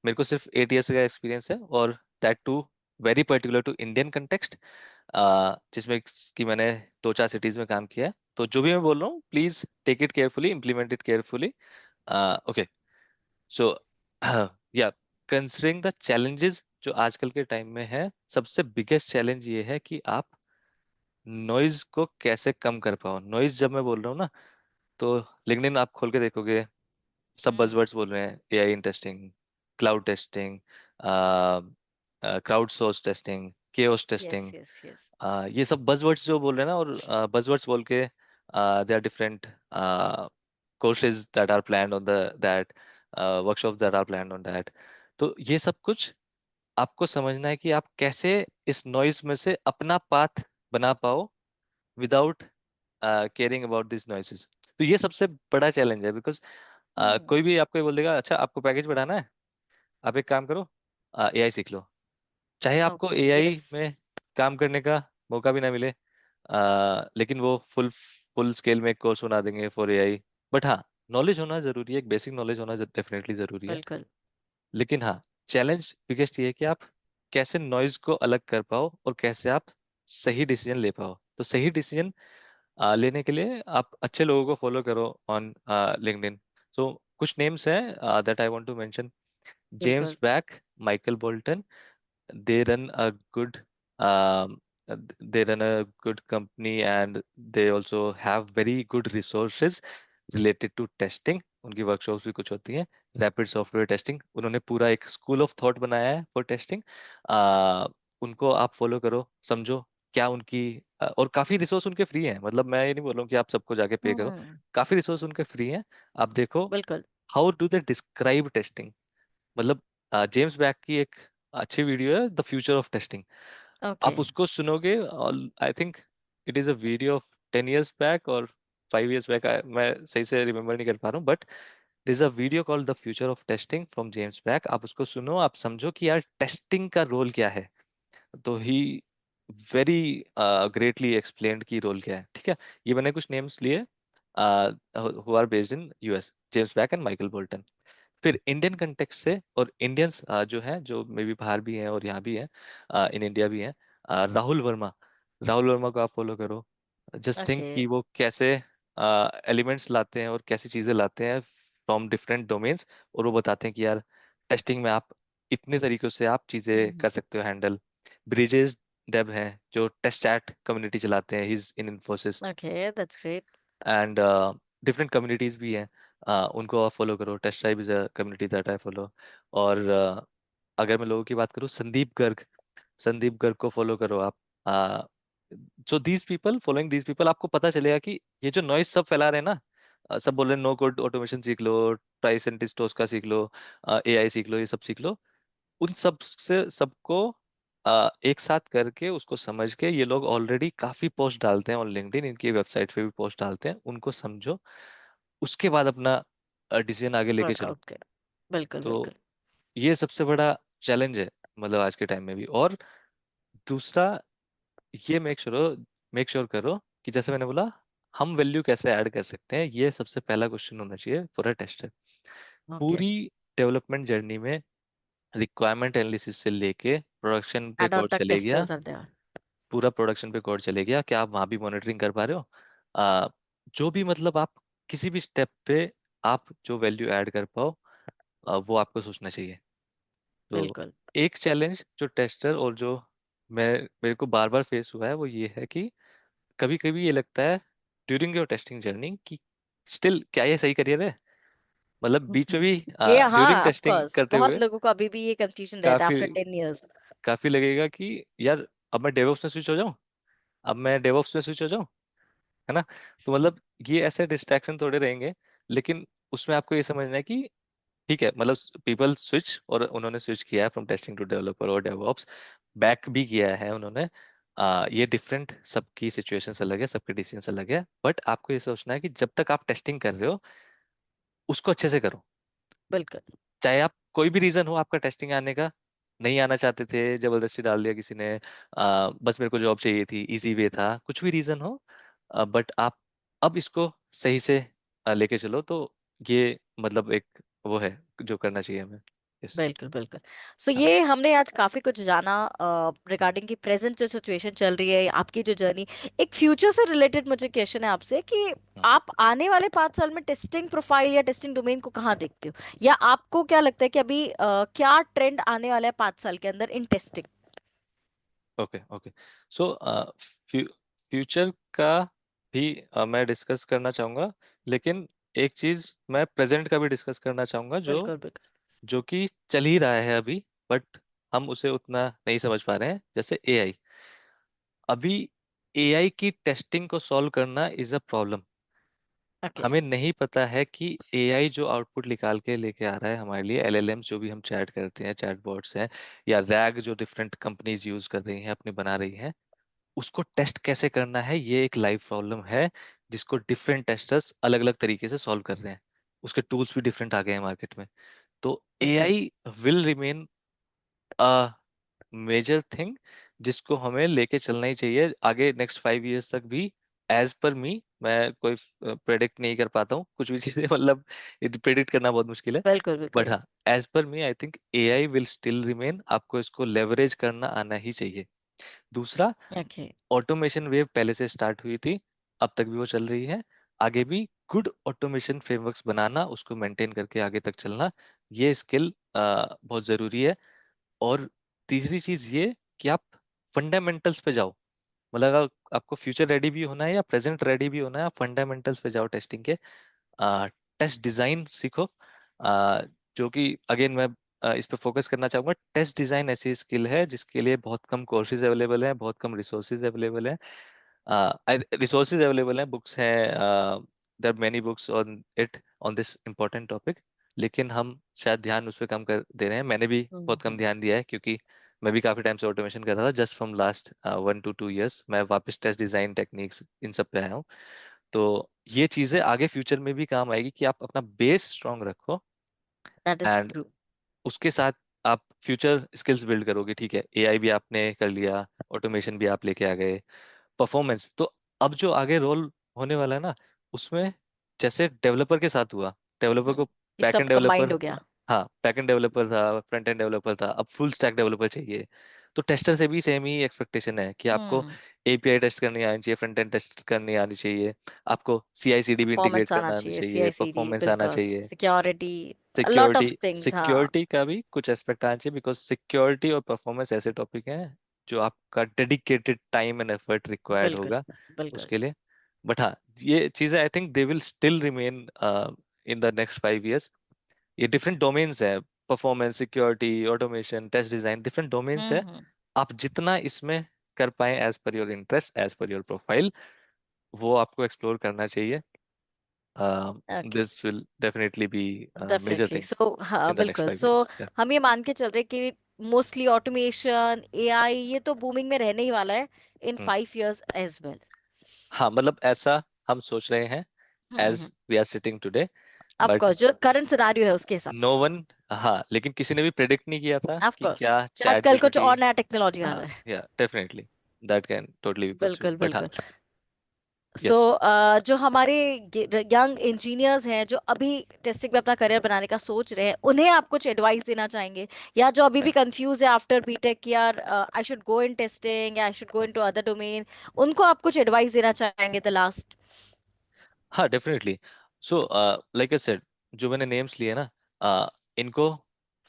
मेरे को सिर्फ 8 years का एक्सपीरियंस है, और that to very particular to Indian context, जिसमें कि मैंने 2-4 cities में काम किया है। तो जो भी मैं बोल रहा हूँ, please take it carefully, implement it carefully. Okay, so yeah considering the challenges जो आजकल के टाइम में है, सबसे बिगेस्ट चैलेंज ये है कि आप नॉइज को कैसे कम कर पाओ। नॉइज जब मैं बोल रहा हूँ ना, तो लिंक्डइन आप खोल के देखोगे, सब हम्म। बजवर्ड्स बोल रहे हैं, AI in testing, cloud testing, crowd source testing, chaos yes testing, yes yes. ये सब बजवर्ड्स जो बोल रहे हैं ना, और बजवर्ड्स बोल के they are different courses that are planned on the that workshops that are planned on that। तो ये सब कुछ आपको समझना है कि आप कैसे इस नॉइज में से अपना पाथ बना पाओ without caring about this noises. तो ये सबसे बड़ा चैलेंज है, बिकॉज हम्म। कोई भी आपको ये बोल देगा, अच्छा आपको पैकेज बढ़ाना है, आप एक काम करो, एआई सीख लो। चाहे आपको ओके। AI yes. में काम करने का मौका भी ना मिले, लेकिन वो फुल फुल स्केल में एक कोर्स बना देंगे फॉर एआई। बट हाँ, नॉलेज होना जरूरी है, एक बेसिक नॉलेज होना डेफिनेटली जरूरी है। बिल्कुल। लेकिन हाँ, चैलेंज बिगेस्ट ये है कि आप कैसे नॉइज को अलग कर पाओ और कैसे आप सही डिसीजन ले पाओ। तो सही डिसीजन लेने के लिए आप अच्छे लोगों को फॉलो करो ऑन लिंक्डइन। सो कुछ नेम्स हैं that I want to mention: James बिल्कुल। Bach, Michael Bolton. they run a good um, they run a good company, and they also have very good resources related to testing. उनकी वर्कशॉप्स भी कुछ होती हैं। रैपिड सॉफ्टवेयर टेस्टिंग, उन्होंने पूरा एक स्कूल ऑफ थॉट बनाया है फॉर टेस्टिंग। उनको आप फॉलो करो, समझो क्या उनकी और काफी रिसोर्स उनके फ्री हैं। मतलब मैं ये नहीं बोल रहा हूँ कि आप सबको जाके पे करो, हम्म। काफी रिसोर्स उनके फ्री हैं। आप देखो बिल्कुल। How do they describe testing. मतलब जेम्स बैक की एक अच्छी वीडियो है, the future of testing. Okay. आप उसको सुनोगे, I think it is a video of 10 years back और 5 years बैक, मैं सही से रिमेम्बर नहीं कर पा रहा हूँ, but this is a video called the future of testing from James back. आप उसको सुनो, आप समझो कि यार टेस्टिंग का रोल क्या है। तो ही वेरी ग्रेटली एक्सप्लेन्ड की रोल क्या है। ठीक है, ये मैंने कुछ नेम्स लिए who are based in US: James Bach and Michael Bolton. फिर इंडियन कंटेक्स्ट से, और इंडियंस जो हैं, जो मे बी बाहर भी हैं और यहाँ भी हैं, इन इंडिया भी हैं, राहुल वर्मा। राहुल वर्मा को आप फॉलो करो। Just think okay. कि वो कैसे एलिमेंट्स लाते हैं और कैसी चीजें लाते हैं फ्रॉम डिफरेंट डोमेन्स, और वो बताते हैं कि यार टेस्टिंग में आप इतने तरीकों से आप चीजें कर सकते हो हैंडल। ब्रिजेश डेब हैं जो टेस्ट चैट कम्युनिटी चलाते हैं, he is in Infosys. Okay, that's great. And different communities भी हैं, उनको आप फॉलो करो। Test drive is a community that I follow. और अगर मैं लोगों की बात करूँ, संदीप गर्ग, संदीप गर्ग को फॉलो करो आप। So these people, following these people, आपको पता चलेगा कि ये जो नॉइस सब फैला रहे हैं ना, सब बोल रहे हैं नो कोड ऑटोमेशन सीख लो, ट्राई सेंटिस्ट का सीख लो, एआई सीख लो, ये सब सीख लो। उन सब से सबको एक साथ करके उसको समझ के, ये लोग ऑलरेडी काफी पोस्ट डालते हैं ऑन लिंक्डइन, इनकी वेबसाइट पे भी पोस्ट डालते हैं, उनको समझो, उसके बाद अपना डिसीजन आगे लेके चलो। वर्कआउट कर। बिल्कुल तो बिल्कुल। ये सबसे बड़ा चैलेंज है, मतलब आज के टाइम में भी। और दूसरा, ये मेक श्योर करो कि जैसे मैंने बोला, हम वैल्यू कैसे ऐड कर सकते हैं, ये सबसे पहला क्वेश्चन होना चाहिए फॉर अ टेस्टर। ओके। पूरी डेवलपमेंट जर्नी में रिक्वायरमेंट एनालिसिस से लेके प्रोडक्शन पे एड ऑन कोड तक चले गया, टेस्टर्स आर देयर। पूरा प्रोडक्शन पे कोड चले गया, क्या आप वहां भी मॉनिटरिंग कर पा रहे हो? आ, जो भी, मतलब आप किसी भी स्टेप पे आप जो वैल्यू ऐड कर पाओ, वो आपको सोचना चाहिए। तो बिल्कुल। एक चैलेंज जो टेस्टर और जो मैं मेरे को बार बार फेस हुआ है, वो ये है कि कभी कभी ये लगता है ड्यूरिंग योर टेस्टिंग जर्नी कि स्टिल क्या ये सही करियर है। मतलब बीच में भी ये ड्यूरिंग हाँ, ऑफ टेस्टिंग कोर्स करते बहुत हुए लोगों को अभी भी ये कंफ्यूजन रहता है काफी आफ्टर 10 इयर्स। काफी लगेगा कि यार अब मैं डेवऑप्स में स्विच हो जाऊं, अब मैं डेवऑप्स में स्विच हो जाऊं, है ना? तो मतलब ये ऐसे डिस्ट्रैक्शन थोड़े रहेंगे, लेकिन उसमें आपको ये समझना है कि ठीक है, मतलब पीपल स्विच, और उन्होंने स्विच किया है फ्रॉम टेस्टिंग टू डेवलपर और डेवऑप्स, बैक भी किया है उन्होंने। ये डिफरेंट, सबकी सिचुएशंस अलग है, सबके डिसीजंस अलग है, बट आपको ये सोचना है कि जब तक आप टेस्टिंग कर रहे हो, उसको अच्छे से करो। बिल्कुल। चाहे आप कोई भी रीजन हो आपका टेस्टिंग आने का, नहीं आना चाहते थे, जबरदस्ती डाल दिया किसी ने, बस मेरे को जॉब चाहिए थी, इजी वे था, कुछ भी रीजन हो, बट आप अब इसको सही से लेके चलो। तो ये मतलब एक वो है जो करना चाहिए हमें। यस। बिल्कुल बिल्कुल। सो हाँ। ये हमने आज काफी कुछ जाना रिगार्डिंग की प्रेजेंट जो सिचुएशन चल रही है, आपकी जो जर्नी। एक फ्यूचर से रिलेटेड मुझे क्वेश्चन है आपसे कि हाँ। आप आने वाले 5 साल में टेस्टिंग प्रोफाइल या टेस्टिंग डोमेन को कहाँ देखते हो, या आपको क्या लगता है कि अभी क्या ट्रेंड आने वाला है 5 साल के अंदर in testing? Okay okay. So future का भी मैं डिस्कस करना चाहूँगा, लेकिन एक चीज़ मैं प्रेजेंट का भी डिस्कस करना चाहूँगा, जो बिल्कुल बिल्कुल। जो कि चल ही रहा है अभी, बट हम उसे उतना नहीं समझ पा रहे हैं, जैसे एआई। अभी एआई की टेस्टिंग को सॉल्व करना इज अ प्रॉब्लम। ओके। हमें नहीं पता है कि एआई जो आउटपुट निकाल के लेके आ रहा है हमारे लिए, एलएलएम जो भी हम चैट करते हैं, चैट बॉट्स हैं, या रैग जो डिफरेंट कंपनीज यूज कर रही हैं, अपनी बना रही हैं, उसको टेस्ट कैसे करना है, ये एक लाइव प्रॉब्लम है, जिसको डिफरेंट टेस्टर्स अलग अलग तरीके से सॉल्व कर रहे हैं। उसके टूल्स भी डिफरेंट आ गए हैं मार्केट में। तो बिल्कुल। AI will remain a major thing, जिसको हमें लेके चलना ही चाहिए आगे, नेक्स्ट 5 years तक भी। एज पर मी, मैं कोई प्रेडिक्ट नहीं कर पाता हूँ कुछ भी चीजें मतलब प्रेडिक्ट करना बहुत मुश्किल है। बिल्कुल बट बिल्कुल। हाँ, as per me I think AI will still remain, आपको इसको लेवरेज करना आना ही चाहिए। दूसरा, ओके। ऑटोमेशन वेव पहले से स्टार्ट हुई थी, अब तक भी वो चल रही है, आगे भी गुड ऑटोमेशन फ्रेमवर्क्स बनाना, उसको मेंटेन करके आगे तक चलना, ये स्किल बहुत जरूरी है। और तीसरी चीज ये कि आप फंडामेंटल्स पे जाओ, मतलब अगर आपको फ्यूचर रेडी भी होना है या प्रेजेंट रेडी भी होना है, आप फंडामेंटल्स पे जाओ टेस्टिंग के। टेस्ट डिजाइन सीखो, जो कि अगेन मैं इस पे फोकस करना चाहूंगा। टेस्ट डिजाइन ऐसी स्किल है जिसके लिए बहुत कम कोर्सेज अवेलेबल हैं, बहुत कम रिसोर्सेज अवेलेबल हैं। रिसोर्सेज अवेलेबल हैं, बुक्स हैं, there many books on it, on this important topic, लेकिन हम शायद ध्यान उस पर कम कर दे रहे हैं। मैंने भी बहुत कम हम्म। ध्यान दिया है, क्योंकि मैं भी काफी टाइम से ऑटोमेशन कर रहा था। Just from last 1 to 2 years मैं वापस टेस्ट डिजाइन टेक्निक्स इन सब पे आया हूँ। तो ये चीजें आगे फ्यूचर में भी काम आएगी कि आप अपना बेस स्ट्रांग रखो, दैट इज एंड ट्रू। उसके साथ आप फ्यूचर स्किल्स बिल्ड करोगे। ठीक है, एआई भी आपने कर लिया, ऑटोमेशन भी आप लेके आ गए, परफॉर्मेंस तो अब जो आगे रोल होने वाला है ना, उसमें जैसे डेवलपर के साथ हुआ, डेवलपर को ये बैक सब एंड कंबाइंड डेवलपर, हो गया। हाँ बैक एंड डेवलपर था, फ्रंट एंड डेवलपर था, अब फुल स्टैक डेवलपर चाहिए। तो टेस्टर से भी सेम ही एक्सपेक्टेशन है कि आपको हम्म। एपीआई टेस्ट करनी आनी चाहिए, फ्रंट एंड टेस्ट करनी आनी चाहिए, आपको सीआई सीडी भी इंटीग्रेट परफॉर्मेंस आना करना आना चाहिए, चाहिए, CI/CD परफॉर्मेंस आना बिल्कुल, चाहिए, security, a lot security, of things. हाँ। सिक्योरिटी का भी कुछ एस्पेक्ट आना चाहिए, बिकॉज सिक्योरिटी और परफॉर्मेंस ऐसे टॉपिक हैं जो आपका dedicated time and effort required बिल्कुल होगा बिल्कुल। उसके लिए। बट हाँ, ये चीजें I think they will still remain in the next 5 years। ये डिफरेंट डोमेन्स है, performance, security, automation, test design, different domains है। हम्म। आप जितना इसमें कर पाए as per your interest, as per your profile, वो आपको एक्सप्लोर करना चाहिए। Okay. This will definitely be major definitely. Thing so हाँ इन द नेक्स्ट बिल्कुल। फाइव सो इयर्स हम ये मान के चल रहे कि मोस्टली ऑटोमेशन, AI ये तो बूमिंग में रहने ही वाला है इन 5 years एज वेल। हाँ, मतलब ऐसा हम सोच रहे हैं hmm. As we are sitting today. Of but course जो करंट सिनारियो है उसके हिसाब नो से। वन, हाँ लेकिन किसी ने भी प्रेडिक्ट नहीं किया था ऑफ कि कोर्स। क्या शायद चैट कल कुछ जीपीटी, और नया टेक्नोलॉजी आ हाँ जाए। या definitely that can totally be possible, बिल्कुल बट हाँ। बिल्कुल। So yes. जो हमारे यंग इंजीनियर्स हैं जो अभी टेस्टिंग में अपना करियर बनाने का सोच रहे हैं, उन्हें आप कुछ एडवाइस देना चाहेंगे? या जो अभी भी कंफ्यूज है आफ्टर बीटेक कि यार आई शुड गो इन टेस्टिंग या I should go into other domain, उनको आप कुछ एडवाइस देना चाहेंगे द लास्ट? हाँ definitely. So like I said, जो मैंने नेम्स लिए ना, इनको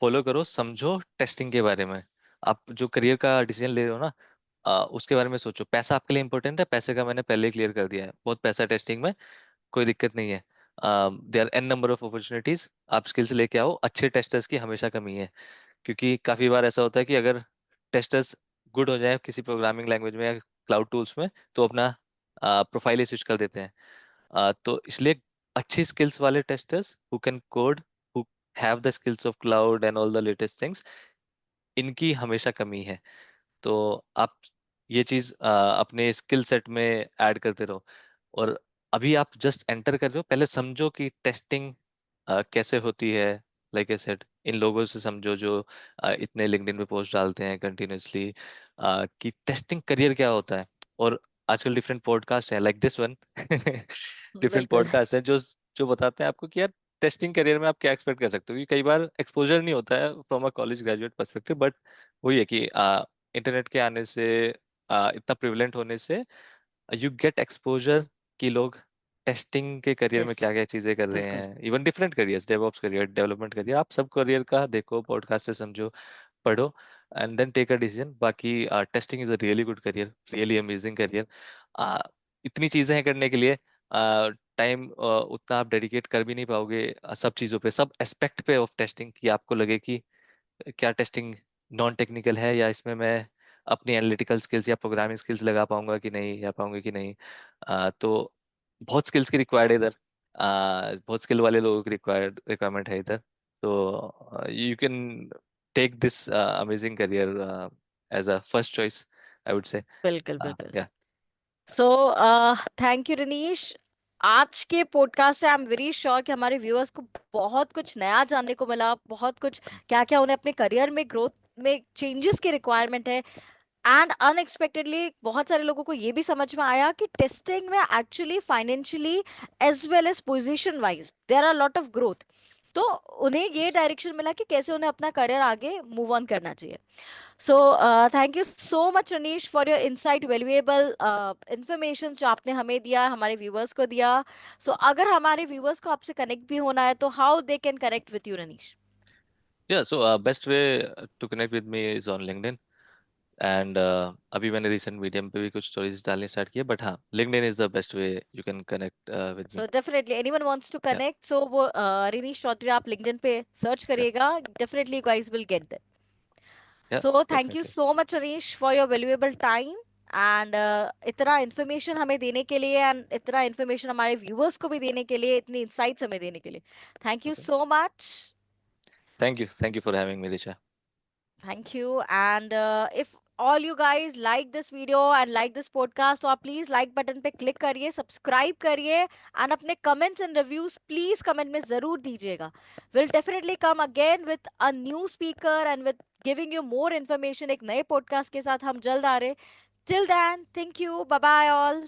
फॉलो करो, समझो टेस्टिंग के बारे में। आप जो करियर का डिसीजन ले रहे हो ना, उसके बारे में सोचो। पैसा आपके लिए इंपॉर्टेंट है, पैसे का मैंने पहले क्लियर कर दिया है, बहुत पैसा है टेस्टिंग में, कोई दिक्कत नहीं है। There are an number of opportunities, आप स्किल्स लेके आओ, अच्छे टेस्टर्स की हमेशा कमी है। क्योंकि काफी बार ऐसा होता है कि अगर टेस्टर्स गुड हो जाए किसी प्रोग्रामिंग लैंग्वेज में या क्लाउड टूल्स में, तो अपना प्रोफाइल ही स्विच कर देते हैं। तो इसलिए अच्छी स्किल्स वाले testers who can code, who have the skills of cloud and all the latest things, इनकी हमेशा कमी है। तो आप ये चीज अपने स्किल सेट में ऐड करते रहो। और अभी आप जस्ट एंटर कर रहे हो, पहले समझो कि टेस्टिंग कैसे होती है। लाइक आई सेड, इन लोगों से समझो जो इतने लिंक्डइन पे पोस्ट डालते हैं कंटिन्यूअसली, कि टेस्टिंग करियर क्या होता है। और आजकल डिफरेंट पॉडकास्ट हैं लाइक दिस वन, डिफरेंट बिल्कुल पॉडकास्ट हैं जो जो बताते हैं आपको कि यार टेस्टिंग करियर में आप क्या एक्सपेक्ट कर सकते हो, क्योंकि कई बार एक्सपोजर नहीं होता है from a college graduate perspective. But वही है कि इंटरनेट के आने से, इतना प्रिविलेंट होने से, यू गेट एक्सपोजर कि लोग टेस्टिंग के करियर में टेस्ट। क्या क्या चीजें कर रहे बिल्कुल हैं, even different careers, DevOps career, development career, आप सब करियर का देखो, पॉडकास्ट से समझो, पढ़ो, and then take a decision. बाकी testing is a really good career, really amazing career. इतनी चीजें हैं करने के लिए, टाइम उतना आप डेडिकेट कर भी नहीं पाओगे सब चीजों पे, सब एस्पेक्ट पे ऑफ टेस्टिंग, कि आपको लगे कि क्या टेस्टिंग नॉन टेक्निकल है, या इसमें मैं अपनी एनालिटिकल स्किल्स या प्रोग्रामिंग स्किल्स लगा पाऊंगा कि नहीं, या पाऊंगा कि नहीं। तो बहुत स्किल्स की रिक्वायर्ड है इधर, बहुत स्किल वाले लोगों की रिक्वायरमेंट है इधर। तो you can take this amazing career as a first choice, I would say. बिल्कुल बिल्कुल। या सो थैंक यू रनीश। आज के पॉडकास्ट से आई एम वेरी श्योर कि हमारे व्यूअर्स को बहुत कुछ नया जानने को मिला, बहुत कुछ क्या क्या उन्हें अपने करियर में ग्रोथ में चेंजेस की रिक्वायरमेंट है। एंड अनएक्सपेक्टेडली बहुत सारे लोगों को ये भी समझ में आया कि टेस्टिंग में actually financially as well as position wise there are lot of growth. तो उन्हें ये डायरेक्शन मिला कि कैसे उन्हें अपना करियर आगे मूव ऑन करना चाहिए। सो thank you so much Ranish for your insight, valuable information जो आपने हमें दिया, हमारे व्यूअर्स को दिया। सो अगर हमारे व्यूअर्स को आपसे कनेक्ट भी होना है तो how they can connect with you Ranish? Yeah so best way to connect with me is on LinkedIn. And अभी मैंने रिसेंट मीडियम पे भी कुछ स्टोरीज डालनी स्टार्ट की है, बट हाँ, LinkedIn is the best way you can connect with so me. Definitely anyone wants to yeah connect, so वो रनीश चौधरी आप लिंक्डइन पे सर्च या करिएगा, definitely guys will get that. Yeah so thank you definitely. So much Ranish for your valuable time and इतना इन्फॉर्मेशन हमें देने के लिए, एंड इतना इन्फॉर्मेशन हमारे व्यूअर्स को भी देने के लिए, इतनी इंसाइट्स हमें देने के लिए thank you okay, so much. Thank you for having me Disha. Thank you. And if all you guys like this video and like this podcast, तो आप प्लीज लाइक बटन पे क्लिक करिए, सब्सक्राइब करिए, एंड अपने comments and reviews please comment में जरूर दीजिएगा। Will definitely come again with a new speaker and with giving you more information. एक नए पॉडकास्ट के साथ हम जल्द आ रहे। Till then, thank you, bye bye all.